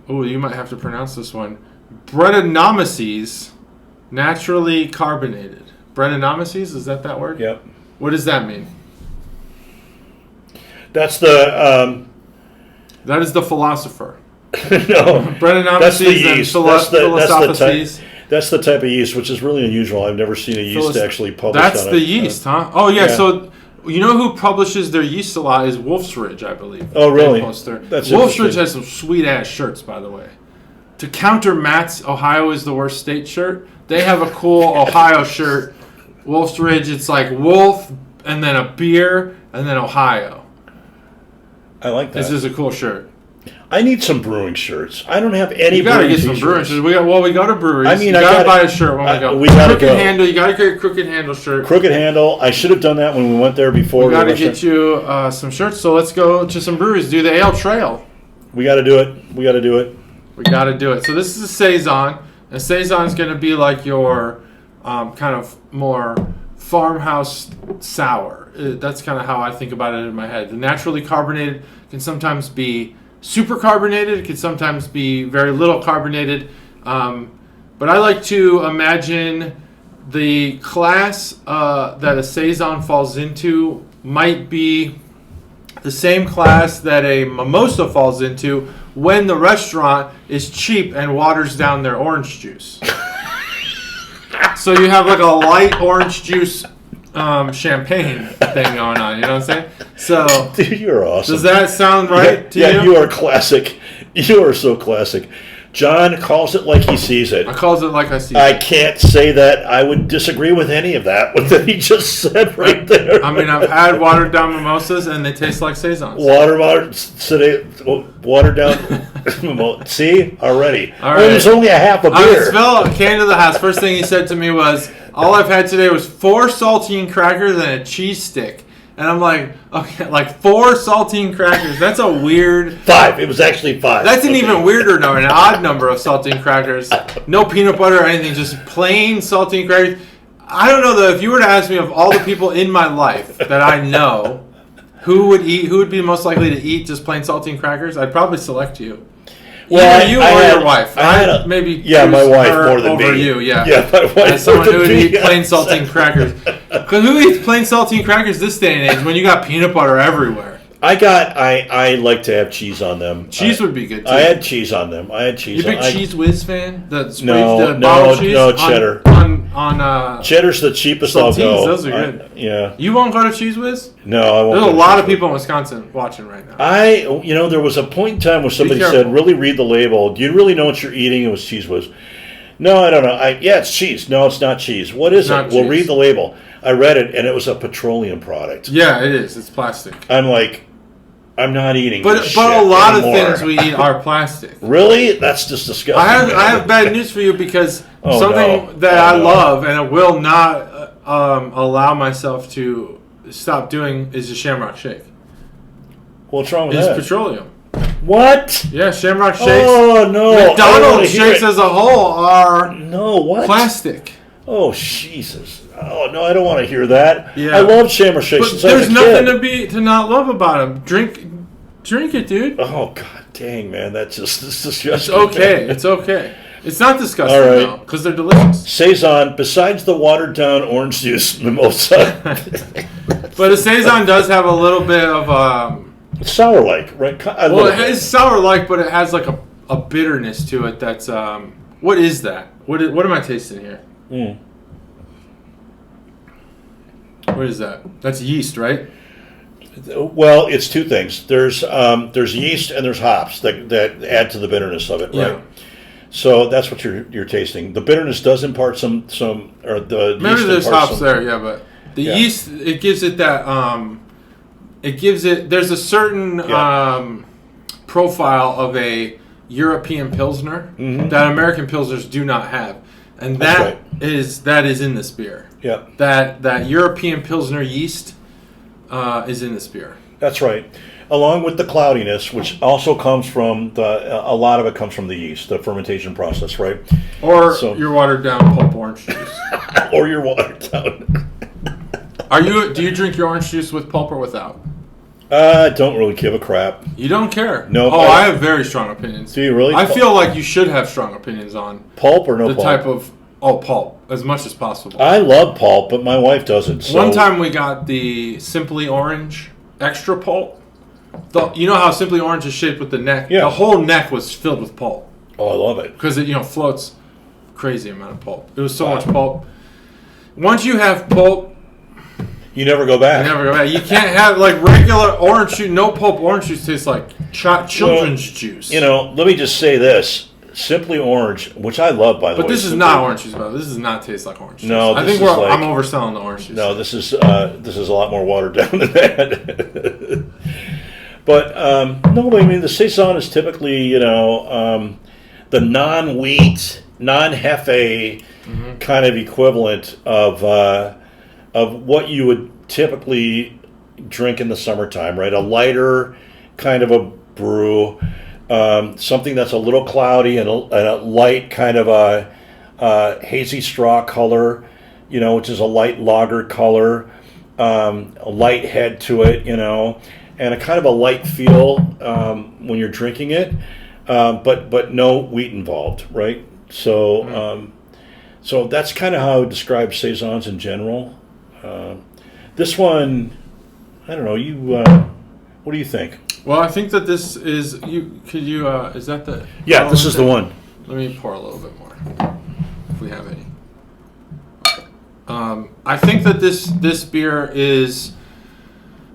you might have to pronounce this one, Brettanomyces, naturally carbonated. Brettanomyces, is that word? Yep. What does that mean? That's the That is the philosopher. no. Brettanomyces That's the yeast. Philosophices. That's the type of yeast, which is really unusual. I've never seen a yeast actually published That's on the it. yeast, huh? Oh, yeah. yeah. So, you know who publishes their yeast a lot is Wolf's Ridge, I believe. Oh, really? Wolf's That's Ridge interesting. has some sweet-ass shirts, by the way. To counter Matt's Ohio is the worst state shirt, they have a cool Ohio shirt. Wolf's Ridge, it's like Wolf, and then a beer, and then Ohio. I like that. This is a cool shirt. I need some brewing shirts. I don't have any. You gotta brewing get some brewing t-shirts. shirts. We go to breweries. I mean, you gotta buy a shirt when we go. We gotta Crooked go. Handle. You gotta get a Crooked Handle shirt. Crooked Handle. I should have done that when we went there before. We gotta get you some shirts. So let's go to some breweries. Do the Ale Trail. We gotta do it. We gotta do it. We gotta do it. So this is a Saison. And Saison is gonna be like your kind of more farmhouse sour. That's kind of how I think about it in my head. The naturally carbonated can sometimes be super carbonated. It can sometimes be very little carbonated. But I like to imagine the class that a Saison falls into might be the same class that a mimosa falls into when the restaurant is cheap and waters down their orange juice. So you have like a light orange juice champagne thing going on, you know what I'm saying? So, dude, you're awesome. Does that sound right to you? Yeah, you are classic. You are so classic. John calls it like he sees it. I calls it like I see it. I can't say that I would disagree with any of that, what that he just said right there. I mean, I've had watered down mimosas and they taste like Saisons. Watered down. See? Already. All right. It was only a half a beer. Phil came to the house. First thing he said to me was, all I've had today was 4 saltine crackers and a cheese stick. And I'm like, okay, like 4 saltine crackers. That's a weird... 5. It was actually 5. That's an even weirder number, an odd number of saltine crackers. No peanut butter or anything, just plain saltine crackers. I don't know, though, if you were to ask me of all the people in my life that I know, who would be most likely to eat just plain saltine crackers, I'd probably select you. Well, either you or your wife. Maybe my wife her more than over me. you, yeah. Yeah, my wife as someone who would me, eat plain saltine crackers. Because who eats plain saltine crackers this day and age when you got peanut butter everywhere? I like to have cheese on them. Cheese would be good too. I had cheese on them. You big Cheese Whiz fan? The cheddar. On Cheddar's the cheapest saltines, I'll go. Those are good. Yeah. You won't go to Cheese Whiz? No, I won't. There's a lot of people in Wisconsin watching right now. There was a point in time where somebody said, really read the label. Do you really know what you're eating? It was Cheese Whiz. No, I don't know. It's cheese. No, it's not cheese. What is it? Well, read the label. I read it, and it was a petroleum product. Yeah, it is. It's plastic. I'm like, I'm not eating this But a lot anymore. of things we eat are plastic. Really? That's just disgusting. I have bad news for you because I love and I will not allow myself to stop doing is a Shamrock Shake. What's wrong with that? It's petroleum. What? Yeah, Shamrock Shakes. Oh, no. McDonald's shakes as a whole are plastic. Oh, Jesus. Oh, no, I don't want to hear that. Yeah. I love Shamrock Shakes. But there's nothing to not love about them. Drink it, dude. Oh, God dang, man. That's disgusting. It's okay. It's okay. It's not disgusting, though, because they're delicious. Saison, besides the watered-down orange juice mimosa. But a Saison does have a little bit of... It's sour-like, right? It is sour-like, but it has like a bitterness to it that's... what is that? What am I tasting here? What is that? That's yeast, right? Well, it's two things. There's yeast and there's hops that add to the bitterness of it, right? Yeah. So that's what you're tasting. The bitterness does impart some or the maybe yeast there's hops there, yeah, but the yeast it gives it that there's a certain profile of a European Pilsner that American Pilsners do not have. And that is in this beer. Yeah. That European Pilsner yeast is in this beer. That's right. Along with the cloudiness, which also comes from a lot of it comes from the yeast, the fermentation process, right? Or your watered down pulp orange juice. Or your watered down. Do you drink your orange juice with pulp or without? I don't really give a crap. You don't care? No. Oh, I have very strong opinions. Do you really? I feel like you should have strong opinions on pulp or no pulp? The type of pulp as much as possible. I love pulp, but my wife doesn't. So. One time we got the Simply Orange extra pulp. You know how Simply Orange is shaped with the neck? Yeah. The whole neck was filled with pulp. Oh, I love it. Because it floats crazy amount of pulp. It was so much pulp. Once you have pulp, you never go back. You can't have like regular orange juice. No pulp orange juice tastes like children's juice. Let me just say this. Simply Orange, which I love, by the way. But this is not orange juice, bro. This does not taste like orange juice. No, I think I'm overselling the orange juice. No, this is a lot more watered down than that. But no, I mean the Saison is typically the non-wheat, non-hefe kind of equivalent of what you would typically drink in the summertime, right? A lighter kind of a brew, something that's a little cloudy and a light kind of a hazy straw color, which is a light lager color, a light head to it, and a kind of a light feel when you're drinking it, but no wheat involved, right? So so that's kind of how I would describe Saisons in general. This one, I don't know. What do you think? Well, I think that this is is that the... Yeah, this is the one. Let me pour a little bit more, if we have any. I think that this beer is...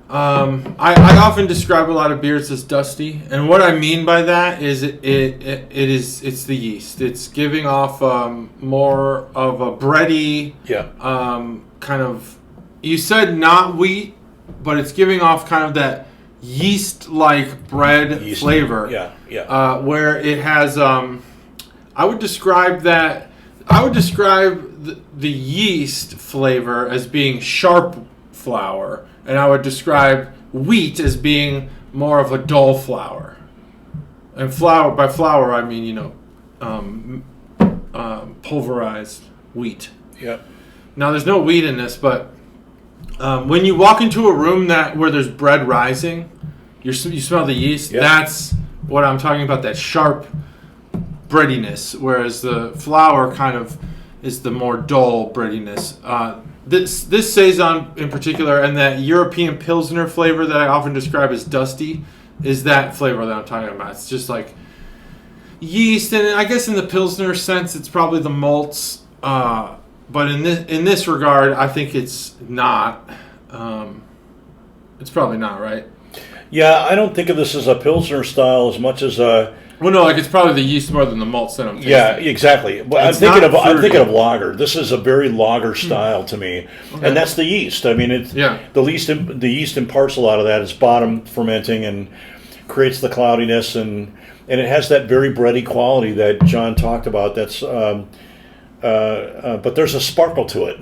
I often describe a lot of beers as dusty, and what I mean by that is it's the yeast. It's giving off more of a bready, kind of... You said not wheat, but it's giving off kind of that yeast-like bread flavor. Where it has, I would describe the yeast flavor as being sharp flour, and I would describe wheat as being more of a dull flour. And by flour, I mean, pulverized wheat. Yep. Now, there's no wheat in this, but when you walk into a room where there's bread rising, you smell the yeast. Yep. That's what I'm talking about, that sharp breadiness, whereas the flour kind of is the more dull breadiness. This Saison in particular, and that European Pilsner flavor that I often describe as dusty, is that flavor that I'm talking about. It's just like yeast, and I guess in the Pilsner sense, it's probably the malts. But in this regard, I think it's not. It's probably not, right? Yeah, I don't think of this as a Pilsner style as much as a... Well, no, it's probably the yeast more than the malts that I'm tasting. Yeah, exactly. Well, I'm thinking of lager. This is a very lager style to me, and that's the yeast. I mean, the yeast imparts a lot of that. It's bottom fermenting and creates the cloudiness, and it has that very bready quality that John talked about. That's but there's a sparkle to it.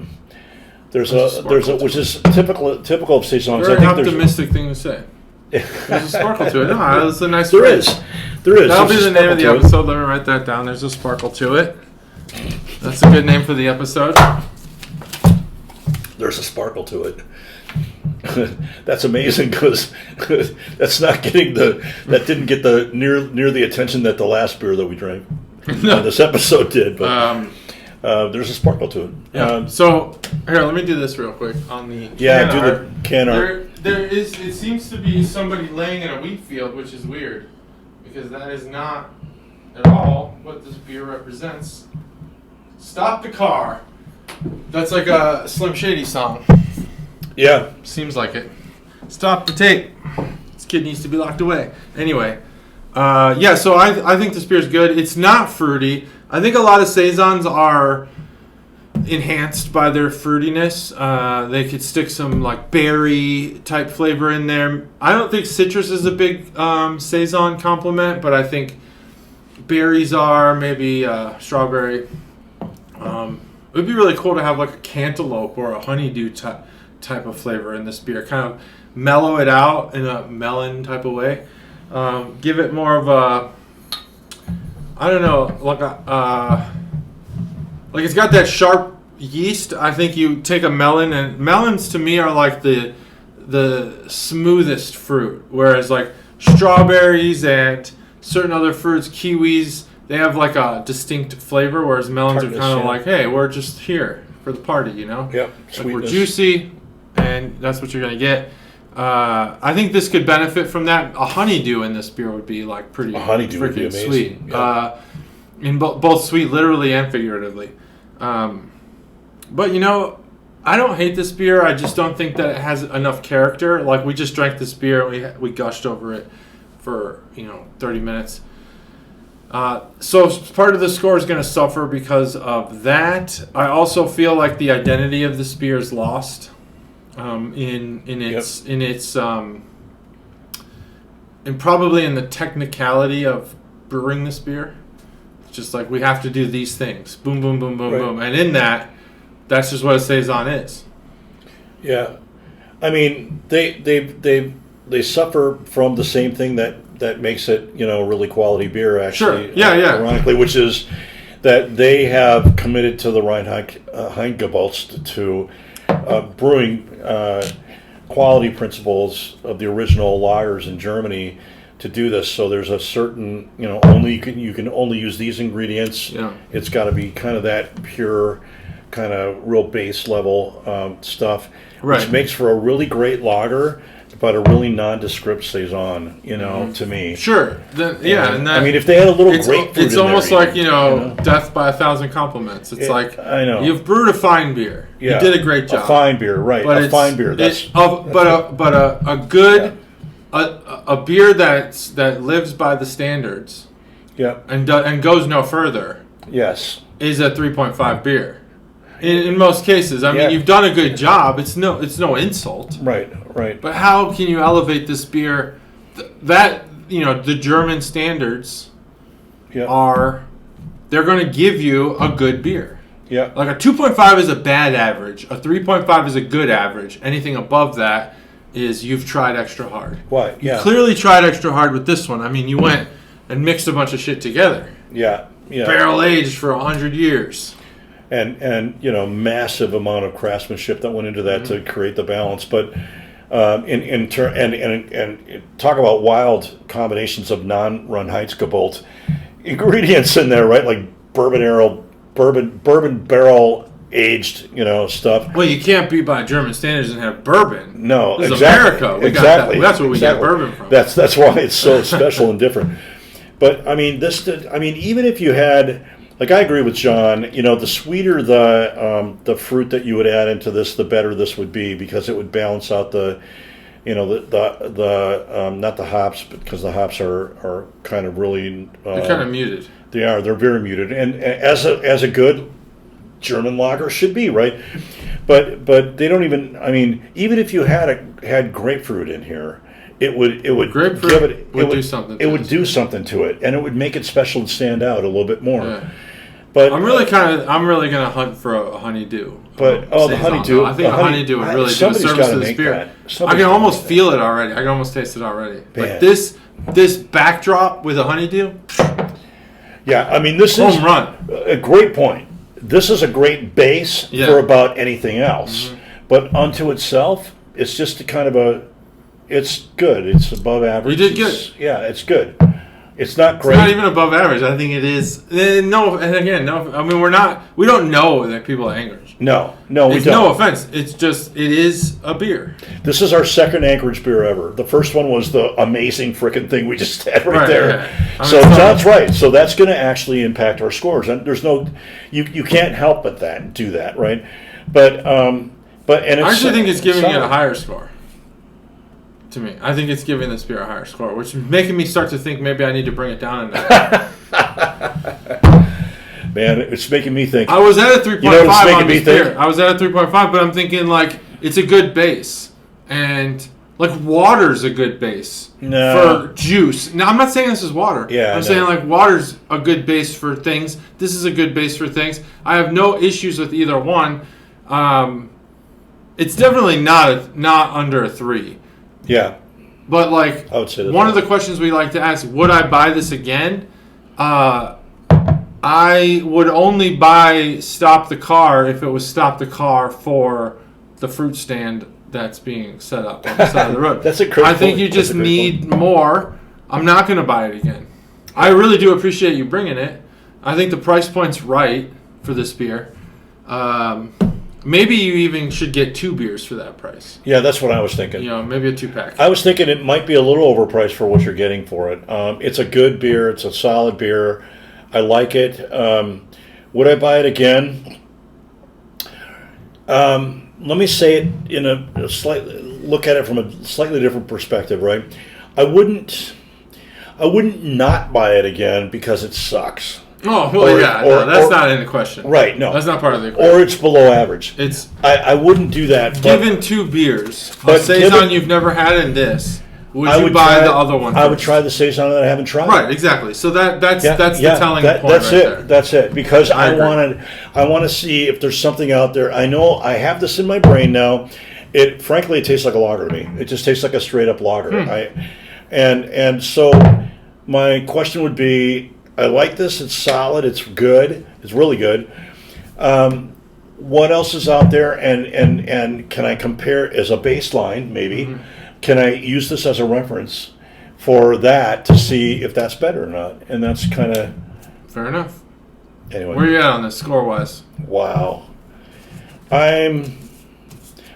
There's a which is typical of Saisons. Very optimistic thing to say. There's a sparkle to it. No, that's a nice phrase. There is. That'll be the name of the episode. Let me write that down. There's a sparkle to it. That's a good name for the episode. There's a sparkle to it. That's amazing because that's not getting that didn't get the near the attention that the last beer that we drank on this episode did. But there's a sparkle to it. Yeah. So here, let me do this real quick on the can do art. The can art. It seems to be somebody laying in a wheat field, which is weird because that is not at all what this beer represents. Stop the car. That's like a Slim Shady song. Yeah. Seems like it. Stop the tape. This kid needs to be locked away. Anyway. So I think this beer is good. It's not fruity. I think a lot of Saisons are enhanced by their fruitiness. They could stick some like berry type flavor in there. I don't think citrus is a big Saison compliment, but I think berries are, maybe strawberry. It would be really cool to have like a cantaloupe or a honeydew type of flavor in this beer. Kind of mellow it out in a melon type of way. Give it more of a, I don't know, like it's got that sharp yeast. I think you take a melon, and melons to me are like the smoothest fruit, whereas like strawberries and certain other fruits, kiwis, they have like a distinct flavor, whereas melons are kind of like, hey, we're just here for the party, you know? Yep. Like we're juicy, and that's what you're gonna get. I think this could benefit from that. A honeydew in this beer would be like pretty freaking sweet. Yeah. In both sweet, literally and figuratively. But I don't hate this beer. I just don't think that it has enough character. Like we just drank this beer and we gushed over it for 30 minutes. So part of the score is going to suffer because of that. I also feel like the identity of this beer is lost. In its and probably in the technicality of brewing this beer. It's just like we have to do these things. Boom, boom, boom, boom, boom. And in that's just what a Saison is. Yeah. I mean, they suffer from the same thing that makes it, really quality beer, actually. Sure. Yeah, yeah. Ironically, which is that they have committed to the Reinheitsgebot to brewing quality principles of the original lagers in Germany to do this. So there's a certain, you can only use these ingredients. Yeah. It's got to be kind of that pure, kind of real base level stuff, right, which makes for a really great lager, but a really nondescript Saison, to me. Sure. I mean, if they had a little grapefruit it's in almost there, like, death by 1,000 compliments. It's I know. You've brewed a fine beer. Yeah. You did a great job. A fine beer, right. But a fine beer. A good... A beer that lives by the standards, and goes no further, yes, is a 3.5 beer. In most cases, I mean, you've done a good job. It's no insult, right. But how can you elevate this beer? The German standards are they're going to give you a good beer. Yeah, like a 2.5 is a bad average. A 3.5 is a good average. Anything above that is you've tried extra hard. Why? Yeah. You clearly tried extra hard with this one. I mean, you went and mixed a bunch of shit together. Yeah. Barrel aged for 100 years. And massive amount of craftsmanship that went into that to create the balance. But and talk about wild combinations of non-Reinheitsgebot ingredients in there, right? Like bourbon barrel aged, stuff. Well, you can't be by German standards and have bourbon. No, this exactly. is America. Exactly. That's where we get bourbon from. That's why it's so special and different. But I mean, even if you had, like, I agree with John. The sweeter the fruit that you would add into this, the better this would be, because it would balance out the not the hops, because the hops are kind of really they're kind of muted. They're very muted, and as a good German lager should be, right? But they don't even. I mean, even if you had grapefruit in here, it would grapefruit do something. It would do something to it, and it would make it special and stand out a little bit more. Yeah. But I'm really gonna hunt for a honeydew. But the honeydew, I think a honeydew would really do a service to this beer. I can almost feel it already. I can almost taste it already. Man. Like this backdrop with a honeydew. Yeah, I mean, this home is run. A great point. This is a great base for about anything else. Mm-hmm. But unto itself, it's just a kind of it's good. It's above average. You did good. Yeah, it's good. It's not great. It's not even above average. I think it is. No, and again, no. I mean, we don't know that people are Anchorage. No, we don't. No offense. It's just, it is a beer. This is our second Anchorage beer ever. The first one was the amazing frickin' thing we just had right there. Yeah. So John's right. So that's going to actually impact our scores. And there's no, you can't help but do that, right? But and it's, I actually think it's giving it a higher score. To me, I think it's giving this beer a higher score, which is making me start to think maybe I need to bring it down a notch. Man, it's making me think. I was at a 3.5 on this beer. I was at a 3.5, but I'm thinking, like, it's a good base. And, like, water's a good base for juice. Now, I'm not saying this is water. Yeah, I'm saying, like, water's a good base for things. This is a good base for things. I have no issues with either one. It's definitely not under a 3. Yeah. But, like, I would say one of the questions we like to ask, would I buy this again? I would only buy Stop the Car if it was Stop the Car for the fruit stand that's being set up on the side of the road. That's a great I think point. you just need more. I'm not going to buy it again. I really do appreciate you bringing it. I think the price point's right for this beer. Maybe you even should get 2 beers for that price. Yeah, that's what I was thinking. Maybe a 2-pack. I was thinking it might be a little overpriced for what you're getting for it. It's a good beer. It's a solid beer. I like it. Would I buy it again? Let me say it in look at it from a slightly different perspective, right? I wouldn't not buy it again because it sucks. Oh, well, that's not in the question. Right, no. That's not part of the equation. Or it's below average. It's I wouldn't do that. Given 2 beers, a Saison you've never had in this, would you buy the other one? I would try the Saison that I haven't tried. Right, exactly. So that's the telling point. That's right it. there. That's it. Because I want to see if there's something out there. I know I have this in my brain now. Frankly, it tastes like a lager to me. It just tastes like a straight up lager. And so my question would be, I like this. It's solid. It's good. It's really good. What else is out there? And can I compare as a baseline? Maybe can I use this as a reference for that to see if that's better or not? And that's kind of fair enough. Anyway, where are you at on this score wise? Wow, I'm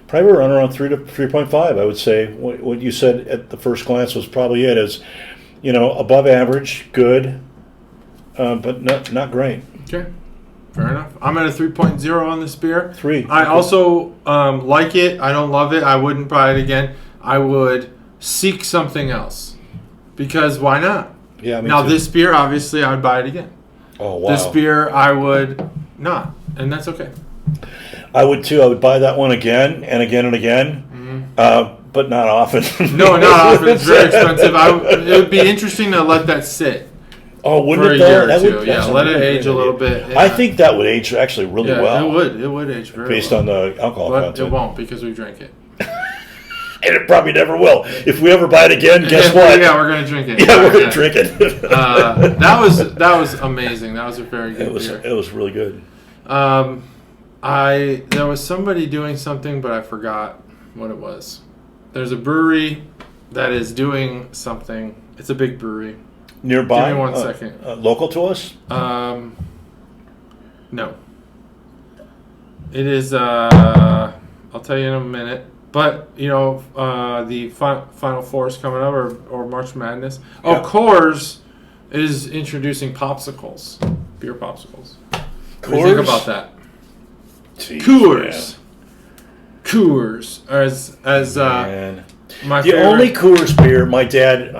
probably around 3 to 3.5. I would say what you said at the first glance was probably it. Is above average, good, but not great. Okay. Fair enough. I'm at a 3.0 on this beer. 3. I also like it. I don't love it. I wouldn't buy it again. I would seek something else. Because why not? Yeah, me now, too. This beer, obviously, I would buy it again. Oh, wow. This beer, I would not. And that's okay. I would too. I would buy that one again and again and again. But not often. No, not often. It's very expensive. It would be interesting to let that sit. Oh, wouldn't for it a year though? or two. Yeah, let it age a little bit. Yeah. I think that would age actually really well. It would age very based well. on the alcohol content. But it won't because we drank it. And it probably never will. If we ever buy it again, guess what? Yeah, we're gonna drink it. Yeah, we're gonna drink it. That was amazing. That was a very good beer. It was really good. There was somebody doing something, but I forgot what it was. There's a brewery that is doing something. It's a big brewery. Nearby? Give me 1 second. Local to us? No. It is, I'll tell you in a minute. But, the Final Four is coming up, or March Madness. Oh, yeah. Coors is introducing popsicles. Beer popsicles. What do you think about that? Jeez, Coors. Man. Coors. My the favorite. only Coors beer, my dad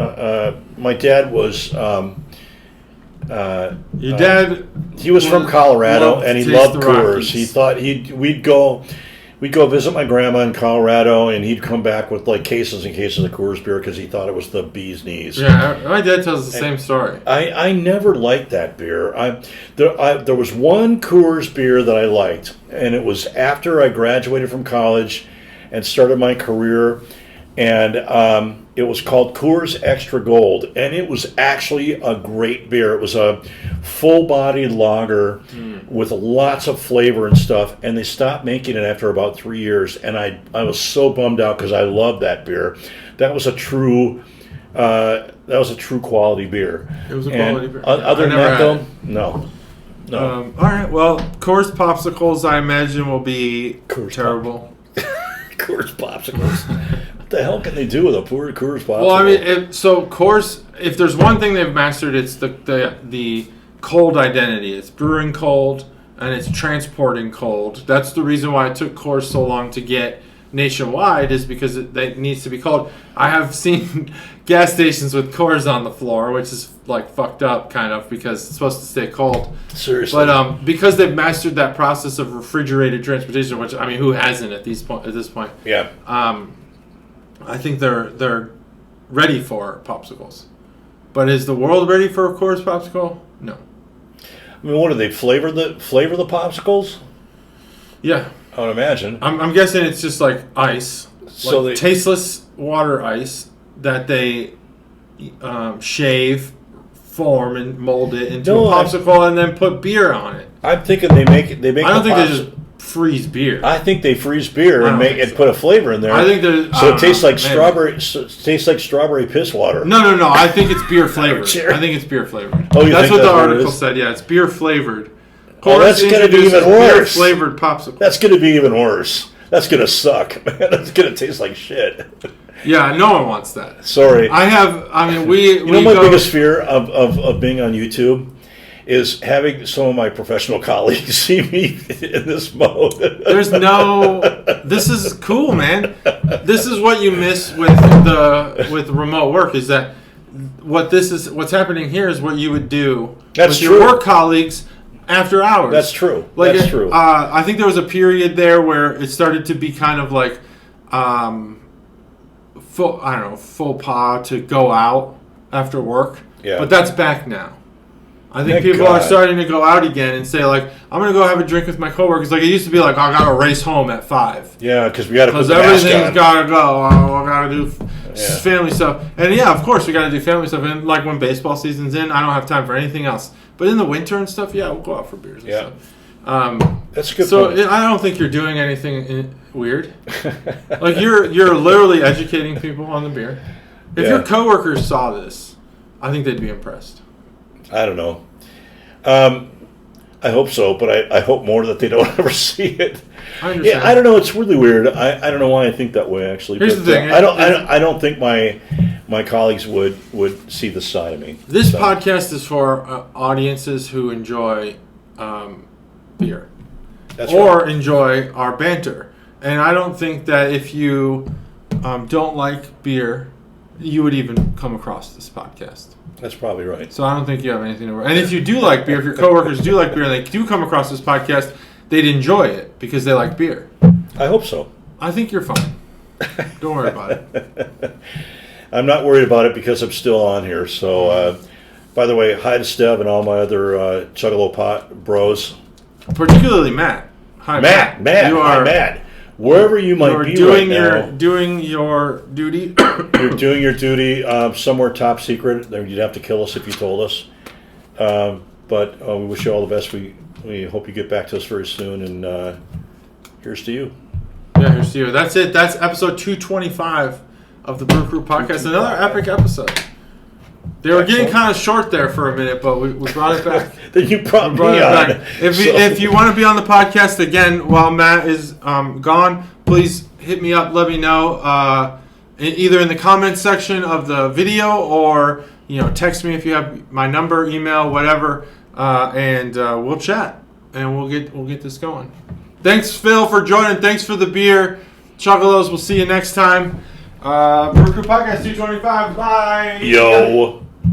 was your dad he was from Colorado and he loved Coors. Rockies. He thought we'd go visit my grandma in Colorado and he'd come back with like cases and cases of Coors beer because he thought it was the bee's knees. Yeah, my dad tells the same story. I never liked that beer. There was one Coors beer that I liked, and it was after I graduated from college and started my career. And it was called Coors Extra Gold, and it was actually a great beer. It was a full-bodied lager with lots of flavor and stuff, and they stopped making it after about 3 years, and I was so bummed out because I loved that beer. That was a true quality beer. It was a quality beer. Other than that, though, no. All right, well, Coors Popsicles, I imagine, will be terrible. Coors Popsicles. What the hell can they do with a poor Coors Popsicle? Well, I mean, Coors, if there's one thing they've mastered, it's the cold identity. It's brewing cold and it's transporting cold. That's the reason why it took Coors so long to get nationwide, is because it needs to be cold. I have seen gas stations with Coors on the floor, which is like fucked up kind of because it's supposed to stay cold. Seriously. But because they've mastered that process of refrigerated transportation, which, I mean, who hasn't at this point? Yeah. I think they're ready for popsicles. But is the world ready for a Coors popsicle? No. I mean, what do they flavor the popsicles? Yeah. I would imagine. I'm guessing it's just like ice, like tasteless water ice that they shave, form, and mold it into a popsicle, and then put beer on it. I'm thinking they make. I don't think they just freeze beer. I think they freeze beer and put a flavor in there. I think there's so it tastes like strawberry. Tastes like strawberry piss water. No. I think it's beer flavored. I think it's beer flavored. Oh, that's what the article said. Yeah, it's beer flavored. Oh, that's going to be even worse. Beer-flavored popsicle. That's going to be even worse. That's going to suck, man. That's going to taste like shit. Yeah, no one wants that. Sorry. My biggest fear of being on YouTube is having some of my professional colleagues see me in this mode. This is cool, man. This is what you miss with remote work, is that what's happening here is what you would do with your work colleagues after hours. That's true. That's true. I think there was a period there where it started to be kind of like faux pas to go out after work. Yeah. But that's back now. I think Thank people God. are starting to go out again and say, like, I'm going to go have a drink with my coworkers. Like, it used to be like, I got to race home at 5. Yeah, because we got to put Because the mask everything's on. got to go. Oh, I got to do family stuff. And, yeah, of course, we got to do family stuff. And, like, when baseball season's in, I don't have time for anything else. But in the winter and stuff, yeah, we'll go out for beers and stuff. That's a good So point. I don't think you're doing anything weird. Like, you're literally educating people on the beer. If your coworkers saw this, I think they'd be impressed. I don't know. I hope so, but I hope more that they don't ever see it. I understand. Yeah, I don't know. It's really weird. I don't know why I think that way. Actually, Here's the thing. I don't think my colleagues would see the side of me. This podcast is for audiences who enjoy beer or enjoy our banter. And I don't think that if you don't like beer, you would even come across this podcast. That's probably right. So I don't think you have anything to worry. And if you do like beer, if your coworkers do like beer and they do come across this podcast, they'd enjoy it because they like beer. I hope so. I think you're fine. Don't worry about it. I'm not worried about it because I'm still on here. So, by the way, hi to Steve and all my other Juggalo Pot bros. Particularly Matt. Hi, Matt. Hi, Matt. Wherever you might be right now. Doing your duty. You're doing your duty somewhere top secret. You'd have to kill us if you told us. But we wish you all the best. We hope you get back to us very soon. And here's to you. Yeah, here's to you. That's it. That's episode 225 of the Brew Crew Podcast. Another epic episode. They were getting kind of short there for a minute, but we brought it back. Then you brought me on. If you want to be on the podcast again while Matt is gone, please hit me up. Let me know either in the comments section of the video or text me if you have my number, email, whatever, and we'll chat and we'll get this going. Thanks, Phil, for joining. Thanks for the beer, Chocolatos. We'll see you next time. Brew Crew Podcast 225. Bye. Yo.